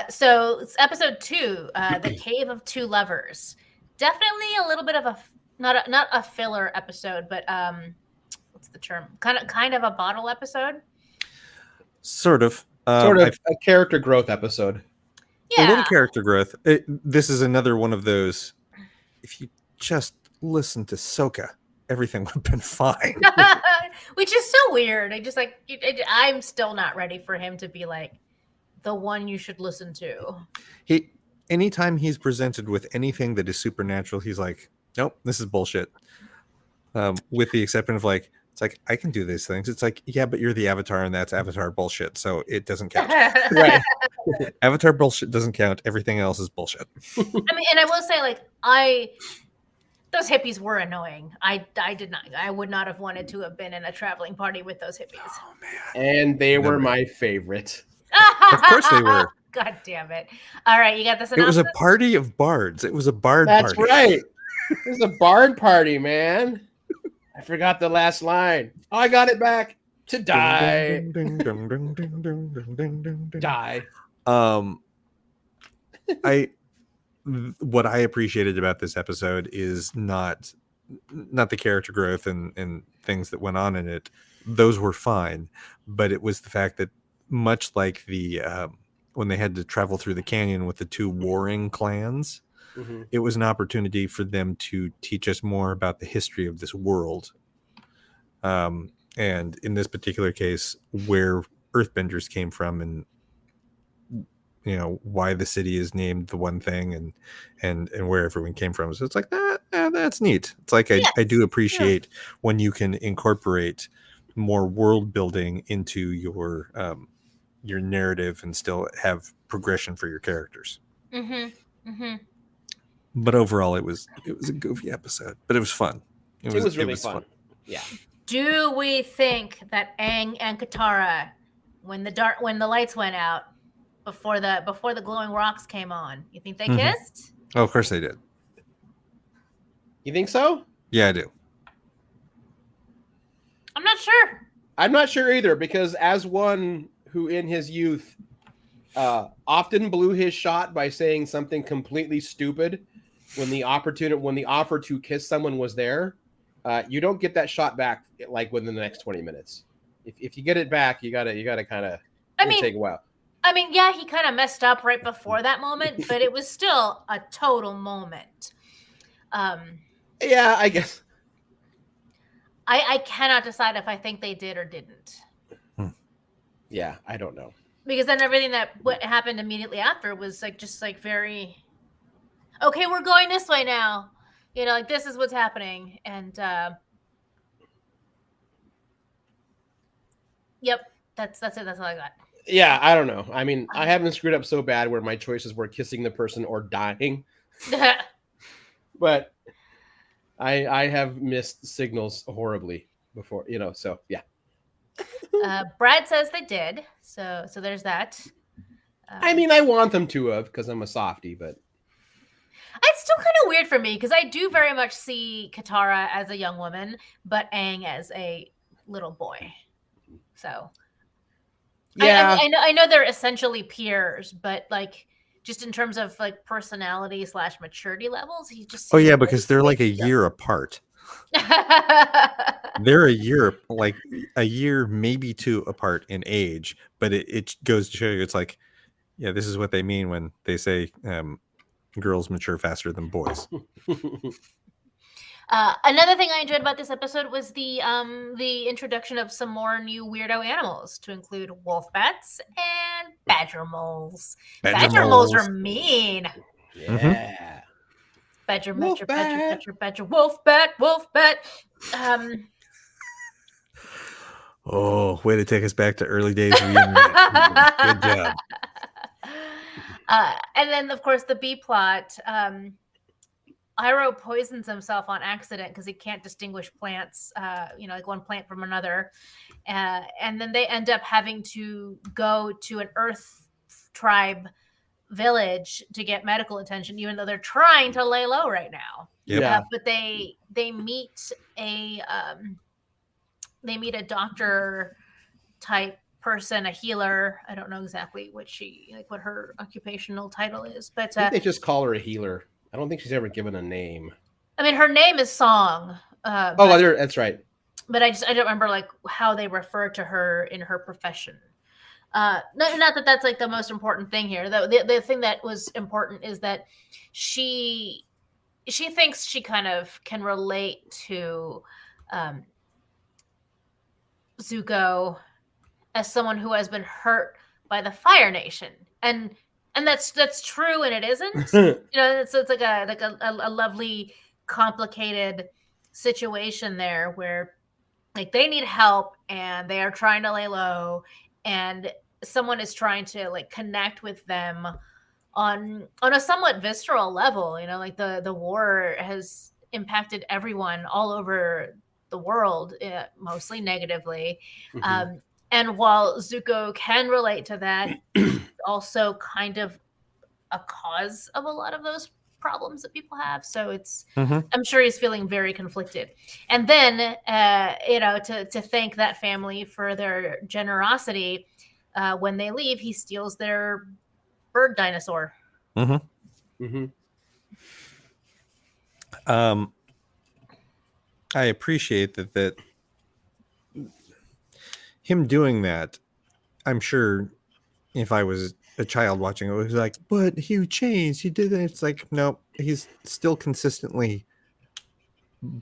So it's episode 2, The Cave of Two Lovers. Definitely a little bit of a not a filler episode, but what's the term? Kind of a bottle episode. Sort of A character growth episode. Yeah. A little character growth. This is another one of those. If you just listen to Sokka, everything would have been fine. Which is so weird. I'm still not ready for him to be like the one you should listen to. Anytime he's presented with anything that is supernatural, he's like, nope, this is bullshit. With the exception of like, it's like, I can do these things. It's like, yeah, but you're the Avatar and that's Avatar bullshit. So it doesn't count. Right. Avatar bullshit doesn't count. Everything else is bullshit. I mean, and I will say, like, those hippies were annoying. I would not have wanted to have been in a traveling party with those hippies. Oh, man. And they were my favorite. Of course they were. God damn it. All right, you got this. It was a party of bards. It was a bard That's party. right. It was a bard party, man. I forgot the last line. Oh, I got it back. To die. Die. what I appreciated about this episode is not the character growth and things that went on in it. Those were fine, but it was the fact that much like the when they had to travel through the canyon with the two warring clans, it was an opportunity for them to teach us more about the history of this world. And in this particular case, where earthbenders came from, and why the city is named the one thing, and where everyone came from. So it's like that's neat. It's like I do appreciate when you can incorporate more world building into your narrative and still have progression for your characters. But overall, it was a goofy episode, but it was fun. It was really fun. Yeah. Do we think that Aang and Katara, when the lights went out before the glowing rocks came on, you think they kissed? Oh, of course they did. You think so? Yeah, I do. I'm not sure. I'm not sure either, because as one who in his youth often blew his shot by saying something completely stupid when the offer to kiss someone was there, you don't get that shot back like within the next 20 minutes. If you get it back, you gotta kind of take a while. I mean, yeah, he kind of messed up right before that moment, but it was still a total moment. Yeah, I guess. I cannot decide if I think they did or didn't. Yeah, I don't know. Because then everything what happened immediately after was just very, okay, we're going this way now. Like this is what's happening. And yep, that's it. That's all I got. Yeah, I don't know. I mean, I haven't screwed up so bad where my choices were kissing the person or dying. But I have missed signals horribly before, so yeah. Brad says they did. So there's that. I mean, I want them to have, because I'm a softie, but it's still kind of weird for me because I do very much see Katara as a young woman, but Aang as a little boy. So yeah, I know they're essentially peers, but just in terms of personality / maturity levels, he just because they're like a year apart. They're a year, maybe two apart in age, but it goes to show you, it's like, yeah, this is what they mean when they say girls mature faster than boys. Another thing I enjoyed about this episode was the introduction of some more new weirdo animals, to include wolf bats and badger moles. Badger moles are mean. Yeah. Badger, wolf bat. Oh, way to take us back to early days of the internet. Good job. And then, of course, the B plot. Iroh poisons himself on accident because he can't distinguish plants, like one plant from another. And then they end up having to go to an Earth tribe village to get medical attention, even though they're trying to lay low right now. Yeah. But they meet a doctor type person, a healer. I don't know exactly what her occupational title is, but I think they just call her a healer. I don't think she's ever given a name. I mean, her name is Song. That's right. But I don't remember how they refer to her in her profession. Not that that's the most important thing here. The thing that was important is that she thinks she kind of can relate to Zuko as someone who has been hurt by the Fire Nation, and that's true, and it isn't. It's like a lovely, complicated situation there where they need help and they are trying to lay low, and someone is trying to connect with them on a somewhat visceral level. The war has impacted everyone all over the world, mostly negatively. Mm-hmm. And while Zuko can relate to that, also kind of a cause of a lot of those problems that people have. So it's, I'm sure he's feeling very conflicted. And then, to thank that family for their generosity, when they leave, he steals their bird dinosaur. Mm-hmm. I appreciate that him doing that. I'm sure if I was a child watching it, was like, but he changed. He did it. It's like, no, he's still consistently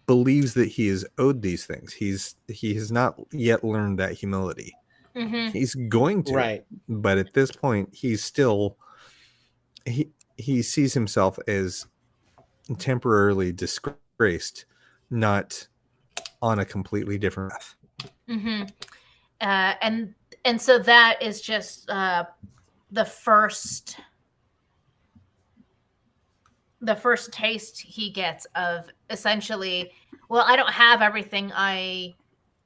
believes that he is owed these things. He has not yet learned that humility. Mm-hmm. He's going to, Right. but at this point, he's still he sees himself as temporarily disgraced, not on a completely different path. Mm-hmm. And so that is just the first taste he gets of essentially, well, I don't have everything I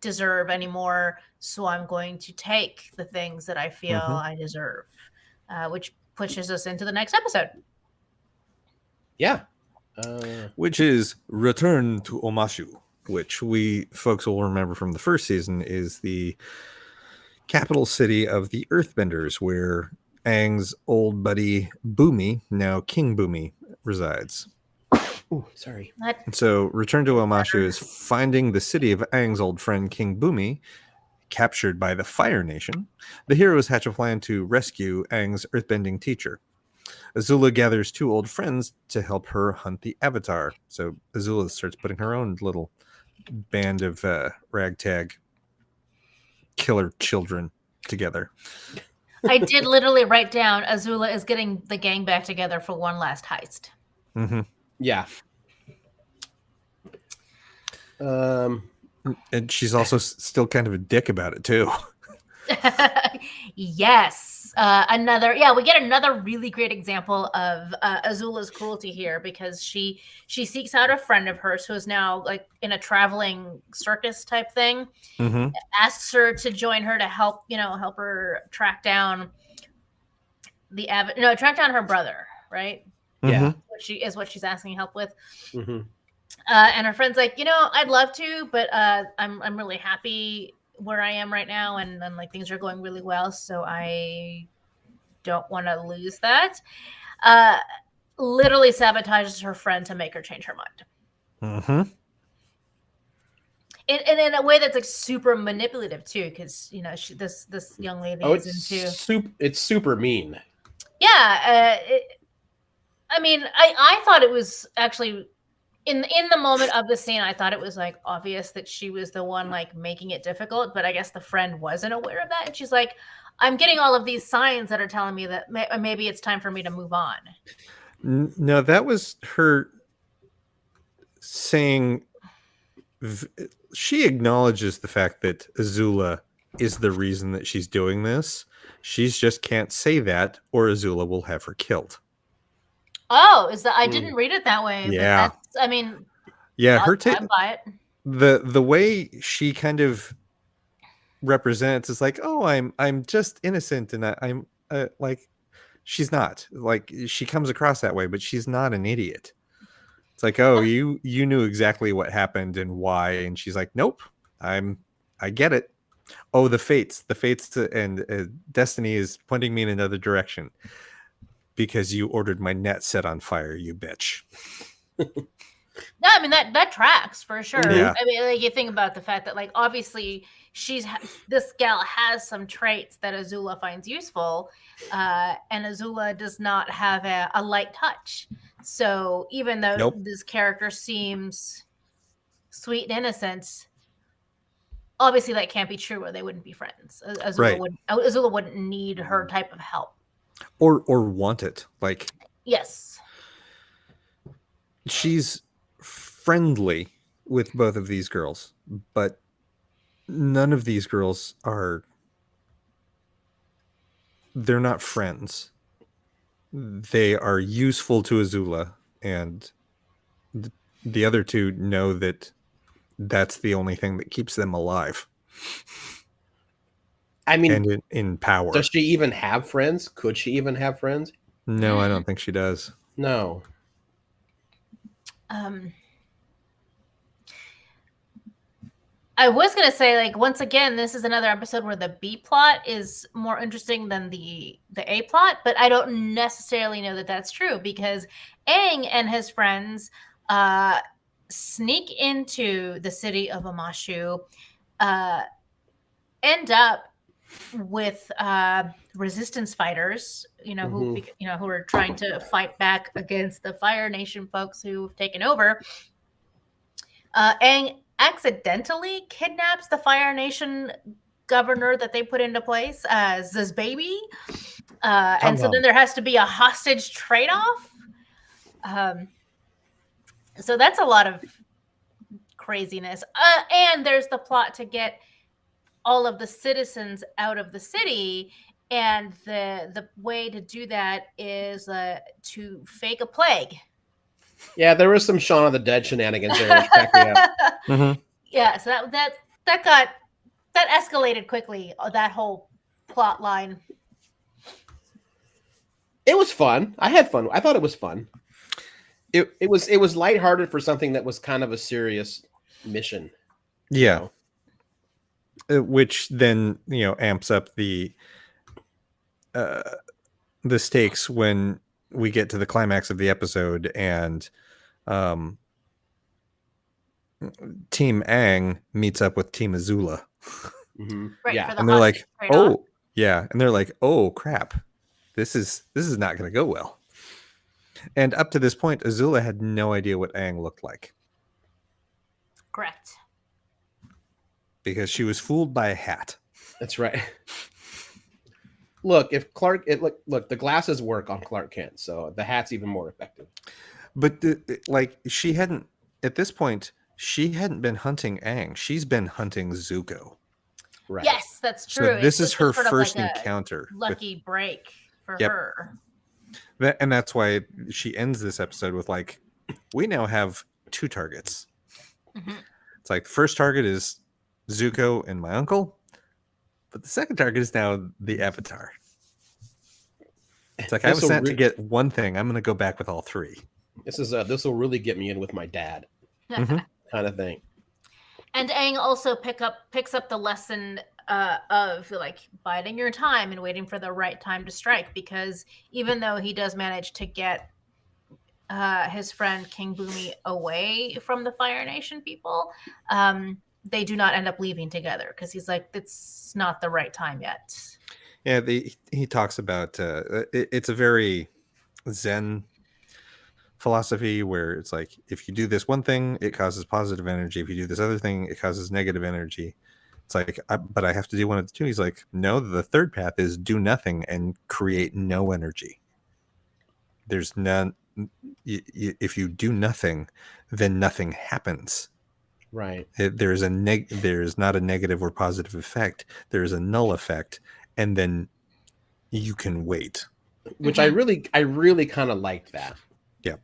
deserve anymore, so I'm going to take the things that I feel I deserve, which pushes us into the next episode. Yeah. Which is Return to Omashu, which we folks will remember from the first season is the capital city of the Earthbenders, where Aang's old buddy Bumi, now King Bumi, resides. Ooh, sorry. And so Return to Omashu is finding the city of Aang's old friend King Bumi, captured by the Fire Nation. The heroes hatch a plan to rescue Aang's earthbending teacher. Azula gathers two old friends to help her hunt the Avatar. So Azula starts putting her own little band of ragtag killer children together. I did literally write down Azula is getting the gang back together for one last heist. Mm-hmm. Yeah. And she's also still kind of a dick about it too. Yes. We get another really great example of Azula's cruelty here, because she seeks out a friend of hers who is now like in a traveling circus type thing. Mm-hmm. Asks her to join her to help her track down track down her brother, right? Yeah. What she's asking help with. Mm-hmm. And her friend's like, I'd love to, but I'm really happy where I am right now, and like things are going really well, so I don't want to lose that. Literally sabotages her friend to make her change her mind. Mm-hmm. And in a way that's like super manipulative too, because this young lady is into it's super mean. Yeah. I thought it was actually in the moment of the scene, I thought it was like obvious that she was the one like making it difficult, but I guess the friend wasn't aware of that, and she's like, I'm getting all of these signs that are telling me that maybe it's time for me to move on. No, that was her saying. She acknowledges the fact that Azula is the reason that she's doing this. She just can't say that, or Azula will have her killed. Oh, is that I didn't read it that way? Yeah, but that's, yeah, her buy it. The way she kind of represents is like, oh, I'm just innocent, and I'm like, she's not. Like, she comes across that way, but she's not an idiot. It's like, oh, you knew exactly what happened and why, and she's like, nope, I get it. Oh, the fates and destiny is pointing me in another direction because you ordered my net set on fire, you bitch. No, that tracks for sure. Yeah. Like, you think about the fact that like obviously this gal has some traits that Azula finds useful, and Azula does not have a light touch. So even though this character seems sweet and innocent, obviously that can't be true, or they wouldn't be friends. Azula wouldn't need her type of help, or want it. Like, yes, she's friendly with both of these girls, but none of these girls they're not friends. They are useful to Azula, and the other two know that that's the only thing that keeps them alive. And in power. Does she even have friends? Could she even have friends? No, I don't think she does. No. I was gonna say, like, once again, this is another episode where the B plot is more interesting than the A plot, but I don't necessarily know that that's true because Aang and his friends sneak into the city of Amashu, end up with resistance fighters, Mhm. who are trying to fight back against the Fire Nation folks who've taken over. Aang accidentally kidnaps the Fire Nation governor that they put into place, Z's baby. And so then there has to be a hostage trade-off. So that's a lot of craziness. And there's the plot to get all of the citizens out of the city, and the way to do that is to fake a plague. Yeah, there was some Shaun of the Dead shenanigans there, which cracked me up. Mm-hmm. Yeah, so that escalated quickly. That whole plot line. It was fun. I had fun. I thought it was fun. It was lighthearted for something that was kind of a serious mission. Yeah. know? Which then amps up the stakes when we get to the climax of the episode and Team Aang meets up with Team Azula. Mhm. Right, Yeah. for the And they're like, hostage trade-off. oh yeah, and they're like, oh crap, this is not going to go well. And up to this point, Azula had no idea what Aang looked like Correct. because she was fooled by a hat. That's right. Look, if Clark, look, the glasses work on Clark Kent, so the hat's even more effective. But she hadn't at this point. She hadn't been hunting Aang. She's been hunting Zuko. Right. Yes, that's true. So this It's is her sort of first like a encounter. lucky break for Yep. her. And that's why she ends this episode with like, we now have 2 targets. Mhm. It's like the first target is Zuko and my uncle, but the second target is now the Avatar. It's like I was sent to get one thing. I'm going to go back with all 3. This will really get me in with my dad, Mhm. kind of thing. And Aang also picks up the lesson of like biding your time and waiting for the right time to strike, because even though he does manage to get his friend King Bumi away from the Fire Nation people, they do not end up leaving together because he's like, it's not the right time yet. Yeah, he talks about it's a very Zen philosophy where it's like, if you do this one thing, it causes positive energy. If you do this other thing, it causes negative energy. It's like, but I have to do one of the 2. He's like, no, the third path is do nothing and create no energy. There's none. If you do nothing, then nothing happens. Right. There's not a negative or positive effect. There's a null effect, and then you can wait. Which Mhm. I really kind of liked that. Yeah,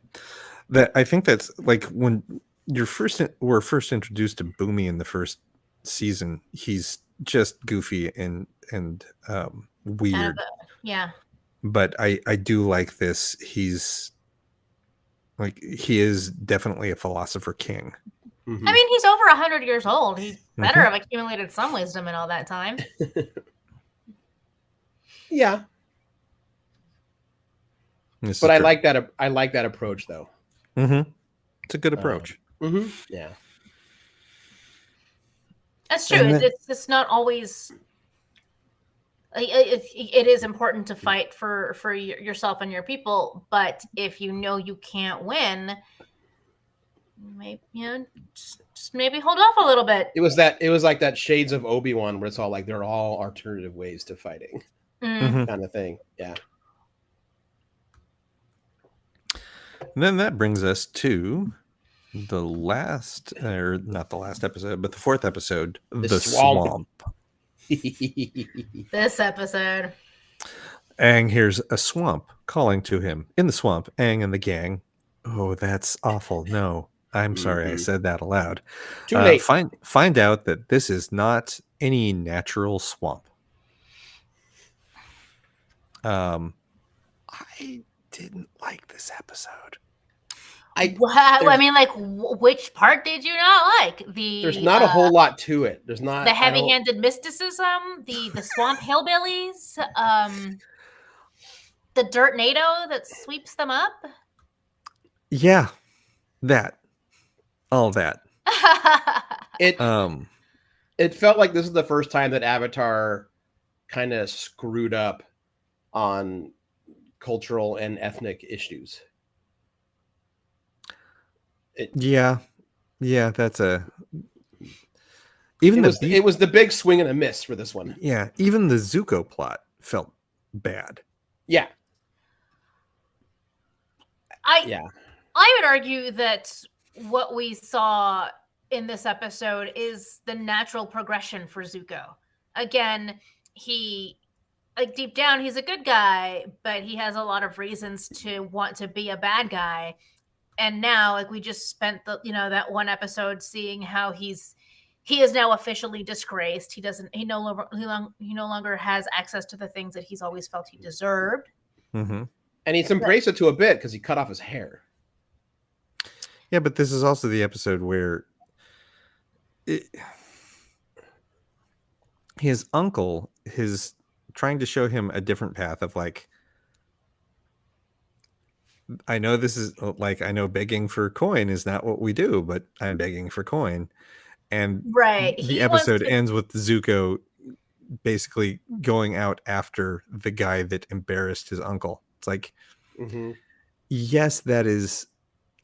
that I think that's like when we're first introduced to Bumi in the first season. He's just goofy and weird. Yeah. But I do like this. He's like, he is definitely a philosopher king. Mhm. I mean, he's over 100 years old. He better Mhm. have accumulated some wisdom in all that time. Yeah, This but is I true. like that. I like that approach, though. Mm-hmm. It's a good approach. Yeah. That's true. And then- It's not always. It is important to fight for yourself and your people, but if you know you can't win, maybe just maybe hold off a little bit. It was like that Shades of Obi-Wan, where it's all like they're all alternative ways to fighting, Mhm. kind of thing. Yeah. And then that brings us to the last, or not the last episode, but the 4th episode, the swamp. This episode. Aang hears a swamp calling to him. In the swamp, Aang and the gang. Oh, that's awful. No, I'm sorry I said that aloud. Too late. Find out that this is not any natural swamp. I didn't like this episode. I mean, like, which part did you not like? There's not a whole lot to it. There's not the heavy-handed mysticism, the swamp hillbillies, the dirt NATO that sweeps them up. Yeah, all that. It felt like this is the first time that Avatar kind of screwed up on cultural and ethnic issues. Yeah, that's it was the big swing and a miss for this one. Yeah, even the Zuko plot felt bad. Yeah. I would argue that what we saw in this episode is the natural progression for Zuko. Again, he, like, deep down, he's a good guy, but he has a lot of reasons to want to be a bad guy. And now, like, we just spent that one episode seeing how he is now officially disgraced. He no longer has access to the things that he's always felt he deserved. Mm-hmm. And he's embraced it to a bit because he cut off his hair. Yeah, but this is also the episode where his uncle is trying to show him a different path of, like, I know this is like, I know begging for coin is not what we do, but I'm begging for coin. And right, the episode ends with Zuko basically going out after the guy that embarrassed his uncle. It's like, yes, that is,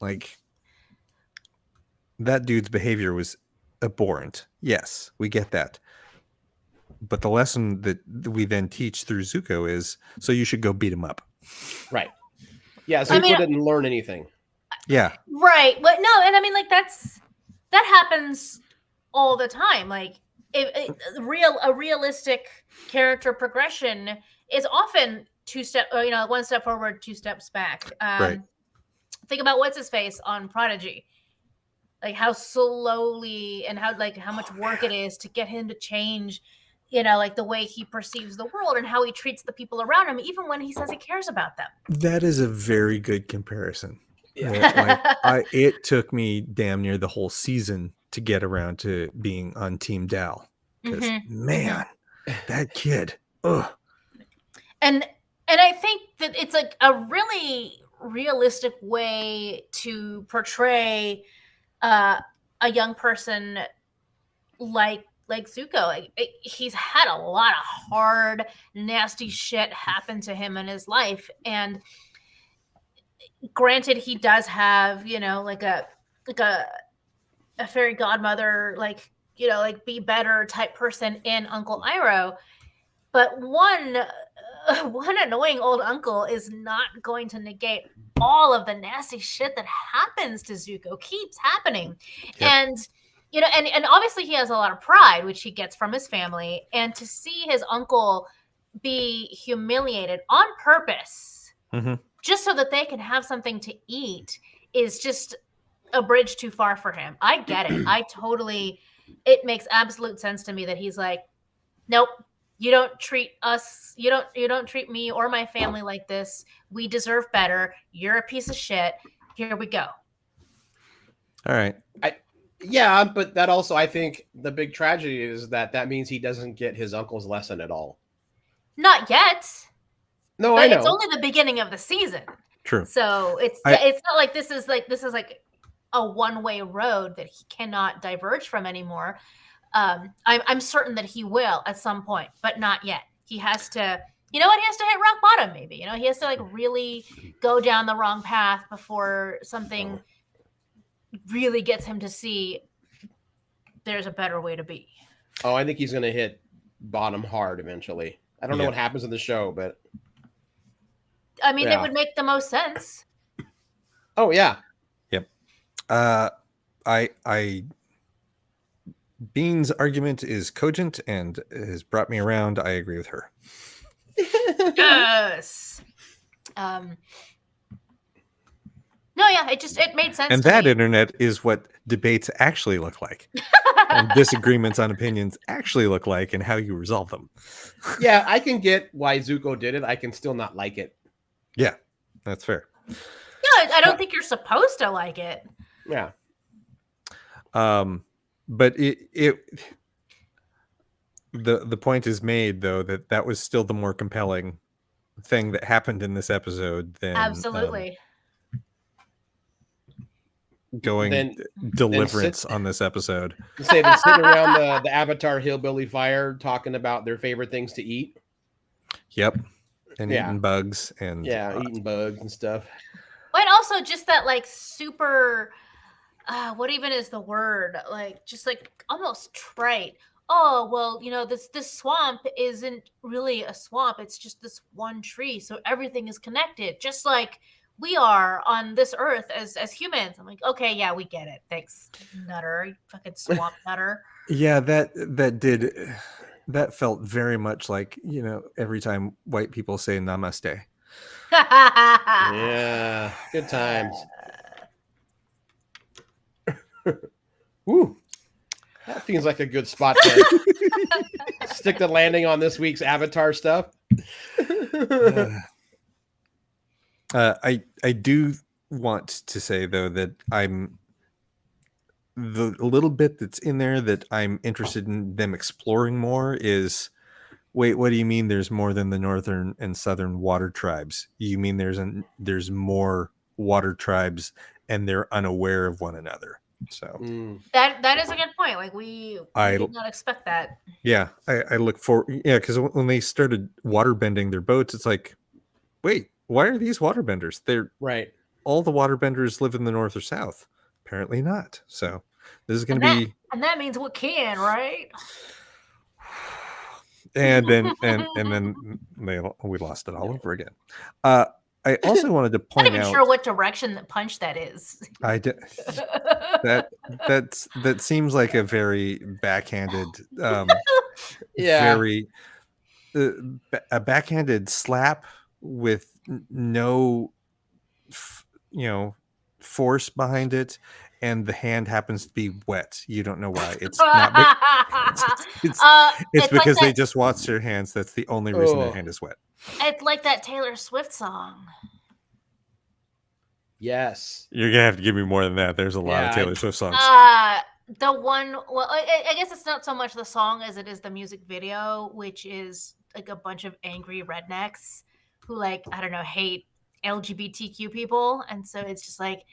like, that dude's behavior was abhorrent. Yes, we get that. But the lesson that we then teach through Zuko is, so you should go beat him up. Right. Yeah, Zuko didn't learn anything. Yeah. Right. But no, and I mean, like, that happens all the time. Like, a realistic character progression is often one step forward, two steps back. Right. Think about what's his face on Prodigy. Like, how slowly and how much work it is to get him to change, like, the way he perceives the world and how he treats the people around him, even when he says he cares about them. That is a very good comparison. Yeah. It took me damn near the whole season to get around to being on Team Dal. Because, man, that kid. Ugh. And I think that it's, like, a really realistic way to portray a young person like Zuko. Like, he's had a lot of hard, nasty shit happen to him in his life, and granted, he does have like a fairy godmother, like be better type person in Uncle Iroh, but one annoying old uncle is not going to negate all of the nasty shit that happens to Zuko, keeps happening. Yep. And and obviously he has a lot of pride, which he gets from his family, and to see his uncle be humiliated on purpose just so that they can have something to eat is just a bridge too far for him. I get it. It makes absolute sense to me that he's like, nope, you don't treat us, you don't treat me or my family like this. We deserve better. You're a piece of shit. Here we go. All right. Yeah, but that also, I think the big tragedy is that means he doesn't get his uncle's lesson at all. Not yet. No, but I know. It's only the beginning of the season. True. So it's not like this is like a one-way road that he cannot diverge from anymore. I'm certain that he will at some point, but not yet. He has to, he has to hit rock bottom maybe. He has to, like, really go down the wrong path before something really gets him to see there's a better way to be. Oh, I think he's going to hit bottom hard eventually. I don't know what happens in the show, but I mean, it would make the most sense. Oh, yeah. Yep. Bean's argument is cogent and has brought me around. I agree with her. Yes. No, yeah, it made sense. And that internet is what debates actually look like. And disagreements on opinions actually look like, and how you resolve them. Yeah, I can get why Zuko did it. I can still not like it. Yeah, that's fair. Yeah, I don't think you're supposed to like it. Yeah. But the point is made though that was still the more compelling thing that happened in this episode than Absolutely. going Then deliverance on this episode. say they're sitting around the Avatar hillbilly fire talking about their favorite things to eat. Yep. And Yeah. eating bugs and Eating bugs and stuff. But also just that like super what even is the word? Like just like almost trite. Oh, well, you know, this swamp isn't really a swamp. It's just this one tree. So everything is connected, just like we are on this earth as humans. I'm like, okay, yeah, we get it. Thanks, nutter, you fucking swamp nutter. Yeah, that felt very much like, you know, every time white people say namaste. Yeah. Good times. Woo. That seems like a good spot to stick the landing on this week's Avatar stuff. I do want to say though that I'm the little bit that's in there that I'm interested in them exploring more is, wait, what do you mean there's more than the northern and southern water tribes? You mean there's more water tribes and they're unaware of one another? So that is a good point. Like we did not expect that. Yeah, I look for because when they started water bending their boats, it's like, wait, why are these water benders? They're right. All the water benders live in the north or south. Apparently not. So this is going to be, and that means we can, right? And then we lost it all over again. I also wanted to point out. I'm not even sure what direction the punch that is. I did that seems like a very backhanded, very a backhanded slap with no, force behind it, and the hand happens to be wet. You don't know why. It's not. It's because they just washed their hands. That's the only reason their hand is wet. It's like that Taylor Swift song. Yes. You're gonna have to give me more than that. There's a lot of Taylor Swift songs. The one, well, I guess it's not so much the song as it is the music video, which is like a bunch of angry rednecks who, like, I don't know, hate LGBTQ people, and so it's just like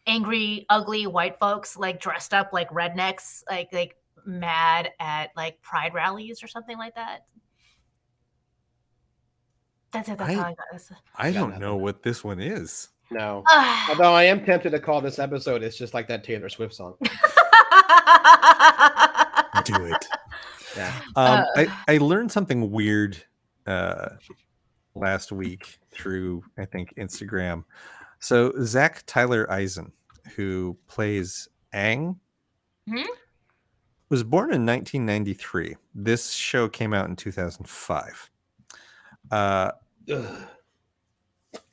angry, ugly white folks like dressed up like rednecks, like mad at like pride rallies or something like that. That's it. That's how I got this. I don't know what this one is. No. Although I am tempted to call this episode, it's just like that Taylor Swift song. Do it. Yeah. I learned something weird last week through, I think, Instagram. So Zach Tyler Eisen, who plays Aang, was born in 1993. This show came out in 2005.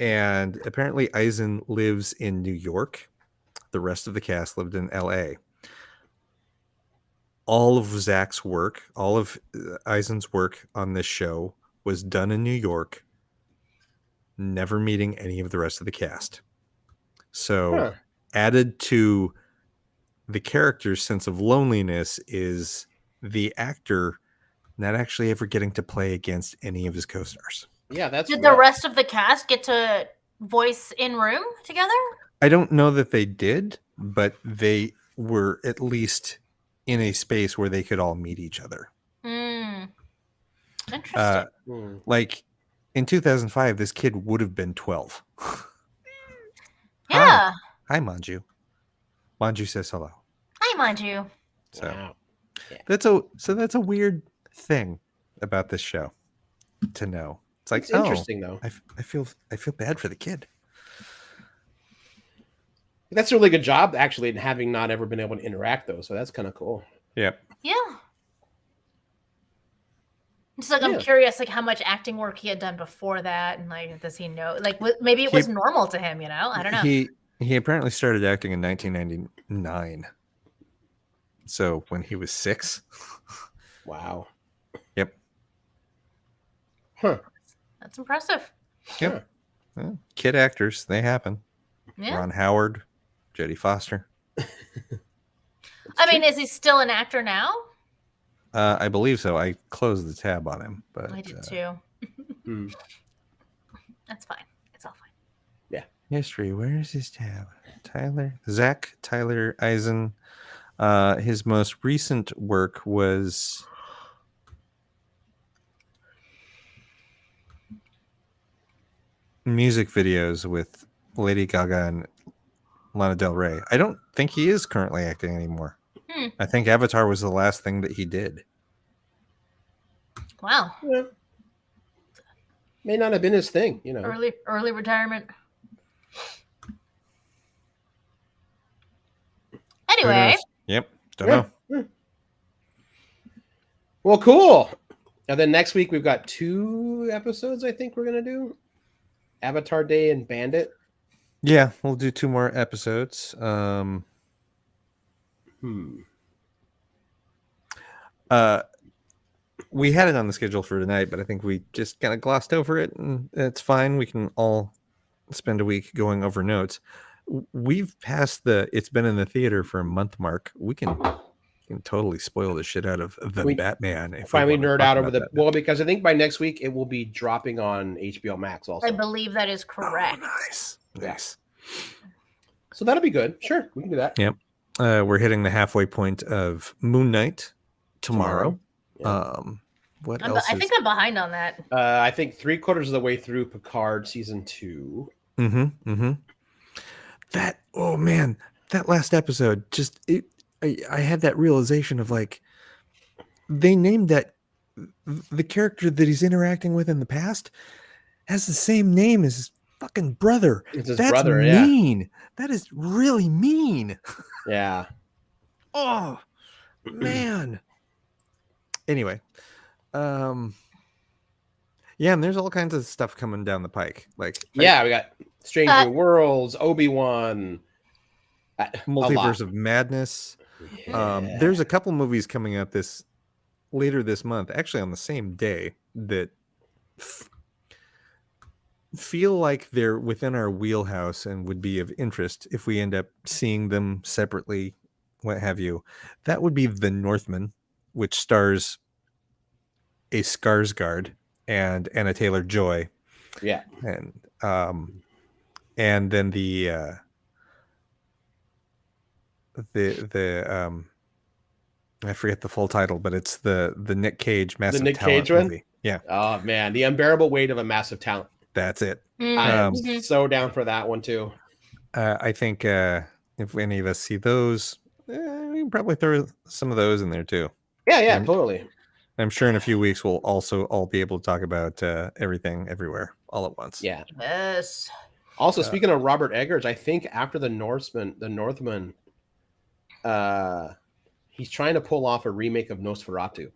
And apparently Eisen lives in New York. The rest of the cast lived in LA. All of Zach's work, all of Eisen's work on this show was done in New York, never meeting any of the rest of the cast. So added to the character's sense of loneliness is the actor not actually ever getting to play against any of his co-stars. Yeah, that's Did the rest of the cast get to voice in room together? I don't know that they did, but they were at least in a space where they could all meet each other. Interesting. Like in 2005, this kid would have been 12. Yeah. Hi, Manju. Manju says hello. Hi, Manju. So wow. that's a weird thing about this show to know. It's like, it's interesting though. I feel bad for the kid. That's a really good job, actually, in having not ever been able to interact, though. So that's kind of cool. Yep. Yeah. Just like I'm curious, like how much acting work he had done before that, and like does he know? Like maybe it was normal to him, you know? I don't know. He apparently started acting in 1999. So when he was 6. Wow. Yep. Huh. That's impressive. Yep. Yeah. Kid actors, they happen. Yeah. Ron Howard, Jodie Foster. I mean, is he still an actor now? I believe so. I closed the tab on him, but I did too. Hmm. That's fine. It's all fine. history. Where is his tab? Zach Tyler Eisen. His most recent work was music videos with Lady Gaga and Lana Del Rey. I don't think he is currently acting anymore. I think Avatar was the last thing that he did. Wow. Yeah. May not have been his thing, you know. Early retirement. Who Anyway, knows? Yep. Don't Yeah. know. Yeah. Well, cool. And then next week we've got 2 episodes. I think we're gonna do Avatar Day and Bandit. Yeah, we'll do 2 more episodes. We had it on the schedule for tonight, but I think we just kind of glossed over it, and it's fine. We can all spend a week going over notes. We've passed the it's been in the theater for a month mark. We can totally spoil the shit out of the Batman. If Finally we wanna nerd talk out over about the that. well, because I think by next week it will be dropping on HBO Max also. I believe that is correct. Oh, nice. Nice. So that'll be good. Sure, we can do that. Yep. We're hitting the halfway point of Moon Knight tomorrow. Yeah. What I else? think I'm behind on that. I think 3/4 of the way through Picard season 2. That, oh man, that last episode, just I had that realization of like, they named that the character that he's interacting with in the past has the same name as his fucking brother. It's his That's brother, yeah. mean. That is really mean. Yeah. Oh man. Anyway, yeah, and there's all kinds of stuff coming down the pike. Like, Yeah, we got Strange New Worlds, Obi-Wan, Multiverse of Madness. Yeah. There's a couple movies coming out later this month, actually on the same day, that feel like they're within our wheelhouse and would be of interest if we end up seeing them separately, what have you. That would be The Northman, which stars a Skarsgård and Anna Taylor-Joy. Yeah. And then the I forget the full title, but it's the Nick Cage Massive Nick Talent Cage one? movie. Yeah, Oh man, The Unbearable Weight of a Massive Talent. that's it. I am Mhm. so down for that one too. I think if any of us see those, we can probably throw some of those in there too. Yeah, And- totally. I'm sure in a few weeks we'll also all be able to talk about everything everywhere all at once. Yeah. Yes. Also, speaking of Robert Eggers, I think after the Northman, he's trying to pull off a remake of Nosferatu.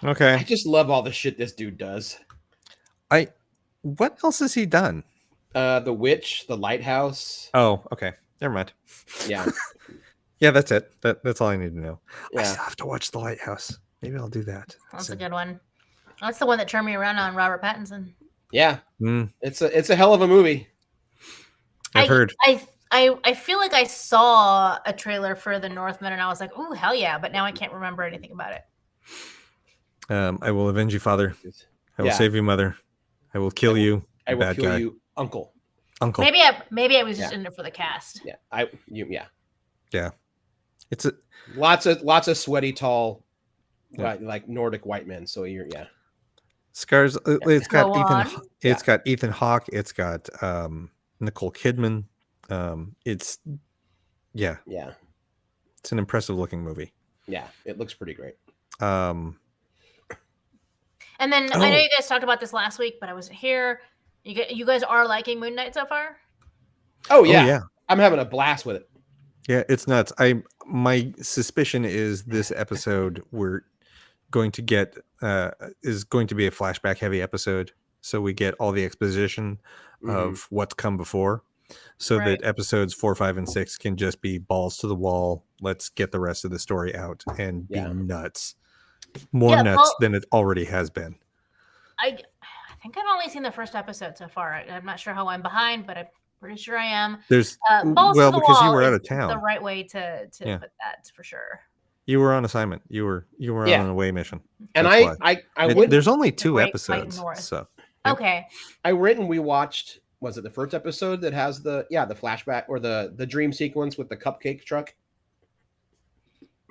I Okay. just love all the shit this dude does. What else has he done? The Witch, The Lighthouse. Oh, okay. Never mind. Yeah. Yeah, that's it. That's all I need to know. I Yeah. still have to watch The Lighthouse. Maybe I'll do that. That's a good one. That's the one that turned me around on Robert Pattinson. Yeah. Mm, It's a hell of a movie. I've heard. I feel like I saw a trailer for The Northman and I was like, "Ooh, hell yeah!" But now I can't remember anything about it. I will avenge you, father. I will Yeah. save you, mother. I will kill you, I will bad kill guy. you, Uncle. Uncle. Maybe I was just Yeah. in it for the cast. Yeah. Yeah. It's a Lots of sweaty, tall, Yeah. like Nordic white men. So Scars. It's got Go Ethan. on. It's got Ethan Hawke. It's got Nicole Kidman. It's yeah. It's an impressive looking movie. Yeah. It looks pretty great. And then I know Oh. you guys talked about this last week, but I wasn't here. You guys are liking Moon Knight so far? Oh yeah. yeah. I'm having a blast with it. Yeah, it's nuts. My suspicion is this episode we're going to get is going to be a flashback heavy episode, so we get all the exposition of what's come before, so Right. that episodes 4, 5, and 6 can just be balls to the wall. Let's get the rest of the story out and be Yeah. nuts, more Yeah, nuts Paul- than it already has been. I think I've only seen the first episode so far. I'm not sure how I'm behind, but I'm pretty sure I am. There's Balls well to the because you wall were out is of the town. right way to Yeah. put that for sure. You were on assignment. You were Yeah. on an away mission. And That's I It- went there's only The 2 Great White episodes, North. so Yep. Okay. I went and we watched. Was it the first episode that has the flashback or the dream sequence with the cupcake truck?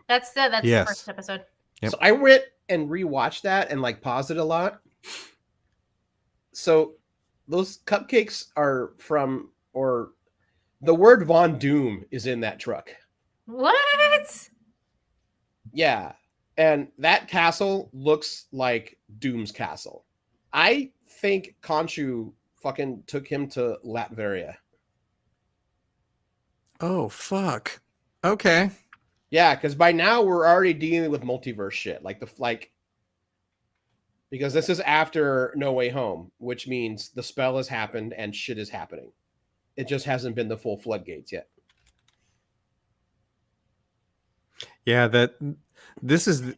That's the Yes. first episode. Yep. So I went and rewatched that and like paused it a lot. So those cupcakes are from, or the word Von Doom is in that truck. What? Yeah. And that castle looks like Doom's castle. I think Khonshu fucking took him to Latveria. Oh fuck. Okay. Yeah, because by now we're already dealing with multiverse shit. Because this is after No Way Home, which means the spell has happened and shit is happening. It just hasn't been the full floodgates yet. Yeah, this is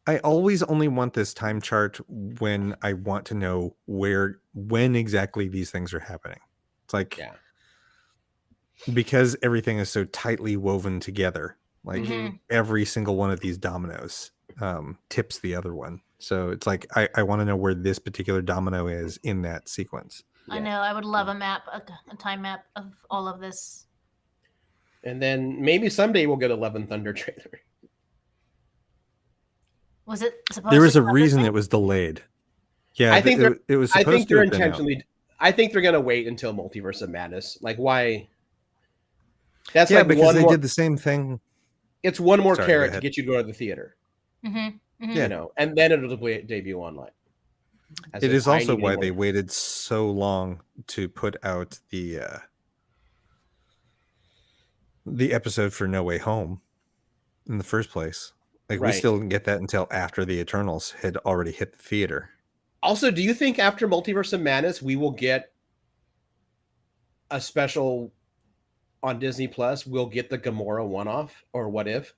I always only want this time chart when I want to know when exactly these things are happening. It's like Yeah. because everything is so tightly woven together, like Mhm. every single one of these dominoes tips the other one. So it's like I want to know where this particular domino is in that sequence. I Yeah. know. I would love a map, a time map of all of this. And then maybe someday we'll get a Love and Thunder trailer. Was it supposed There was to a come reason this it was delayed. Yeah, I think it was I supposed think to they're have been out. intentionally. I think they're gonna wait until Multiverse of Madness. Like why? That's Yeah, like because one they more. did the same thing. It's one more Sorry, go carrot to ahead. get you to go to the theater. Mhm. Mhm. Yeah. You know, and then it'll debut online. As It in, is I also need why more- they waited so long to put out the episode for No Way Home in the first place. Like we Right. still didn't get that until after the Eternals had already hit the theater. Also, do you think after Multiverse of Madness we will get a special on Disney Plus? We'll get the Gamora one-off or What If?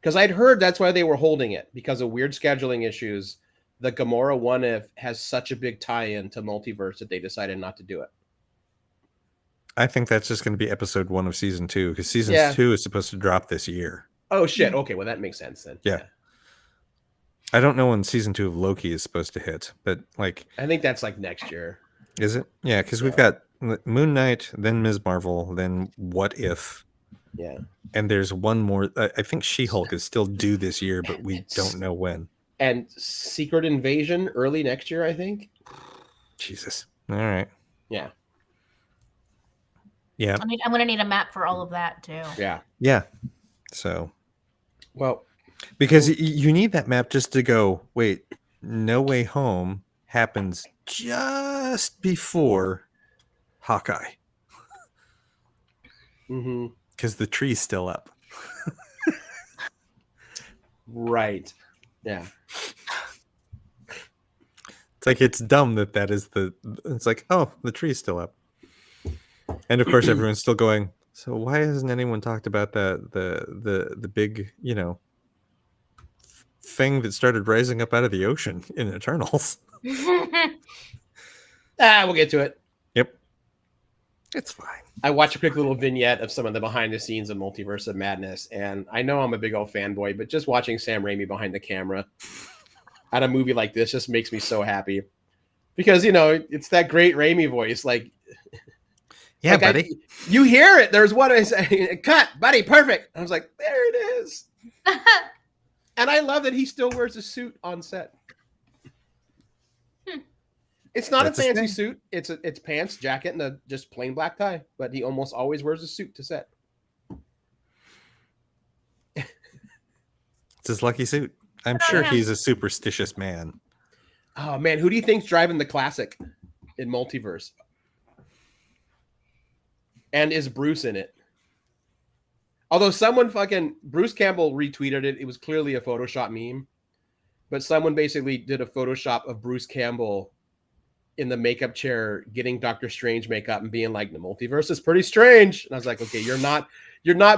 Because I'd heard that's why they were holding it, because of weird scheduling issues. The Gamora One If has such a big tie-in to Multiverse that they decided not to do it. I think that's just going to be episode 1 of season 2 because season Yeah. 2 is supposed to drop this year. Oh shit! Okay, well that makes sense then. Yeah. I don't know when season 2 of Loki is supposed to hit, but like, I think that's like next year. is it? Yeah, because we've got Moon Knight, then Ms. Marvel, then What If, Yeah. and there's one more. I think She-Hulk is still due this year, but we don't know when. And Secret Invasion early next year, I think. Jesus. All right. Yeah. Yeah. I'm gonna need a map for all of that too. Yeah. Yeah. So, Well, because you need that map just to go, wait, No Way Home happens just before Hawkeye hmm because the tree's still up. right. Yeah. It's like it's dumb that is it's like, oh, the tree's still up. And of course everyone's still going, so why hasn't anyone talked about the big, thing that started rising up out of the ocean in Eternals? We'll get to it. Yep. It's fine. I watched a quick little vignette of some of the behind the scenes of Multiverse of Madness, and I know I'm a big old fanboy, but just watching Sam Raimi behind the camera at a movie like this just makes me so happy. Because, it's that great Raimi voice. Like, Yeah, like buddy. you hear it. There's one I say, cut, buddy, perfect. I was like, there it is. And I love that he still wears a suit on set. It's not That's a his fancy thing. suit. It's pants, jacket, and a just plain black tie. But he almost always wears a suit to set. It's his lucky suit. I'm Oh, sure yeah. he's a superstitious man. Oh man, who do you think's driving the classic in Multiverse? And is Bruce in it? Although Bruce Campbell retweeted it. It was clearly a Photoshop meme. But someone basically did a Photoshop of Bruce Campbell in the makeup chair getting Doctor Strange makeup and being like, the multiverse is pretty strange. And I was like, okay, you're not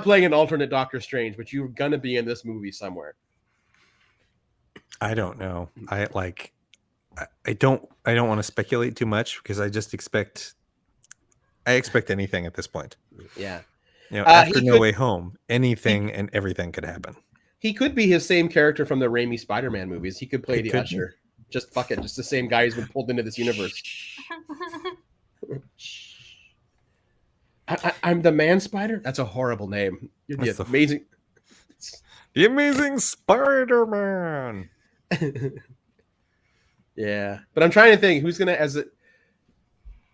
playing an alternate Doctor Strange, but you're gonna be in this movie somewhere. I don't know. I don't want to speculate too much because I expect anything at this point. Yeah. After he No could- Way Home, anything and everything could happen. He could be his same character from the Raimi Spider-Man movies. He could play He the could Usher. Just fuck it. Just the same guy who's been pulled into this universe. I'm the Man Spider? That's a horrible name. You're That's the the- amazing... The Amazing Spider-Man. Yeah. But I'm trying to think who's going to...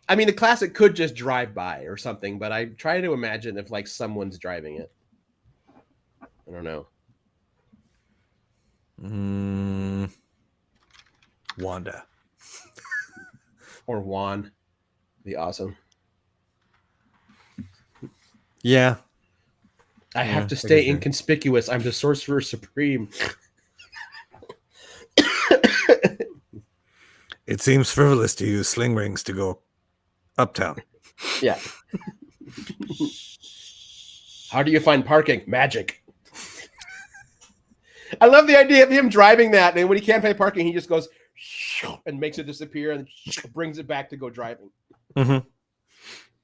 I mean, the classic could just drive by or something, but I try to imagine if like someone's driving it. I don't know. Wanda. Or Juan. Be awesome. Yeah. I have to I stay can see. inconspicuous. I'm the Sorcerer Supreme. It seems frivolous to use sling rings to go uptown. Yeah. How do you find parking? Magic. I love the idea of him driving that, and when he can't find parking, he just goes and makes it disappear and brings it back to go driving. Mm-hmm.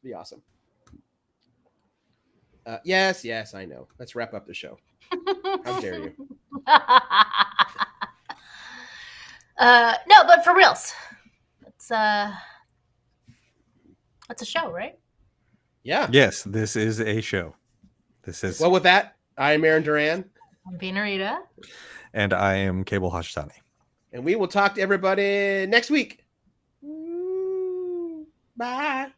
Be awesome. Yes, I know. Let's wrap up the show. How dare you? No, but for reals, it's a show, right? Yeah. Yes, this is a show. This is, Well, with that, I'm Aaron Duran, I'm Vina Rita. and I am Cable Hashitani. and we will talk to everybody next week. Bye.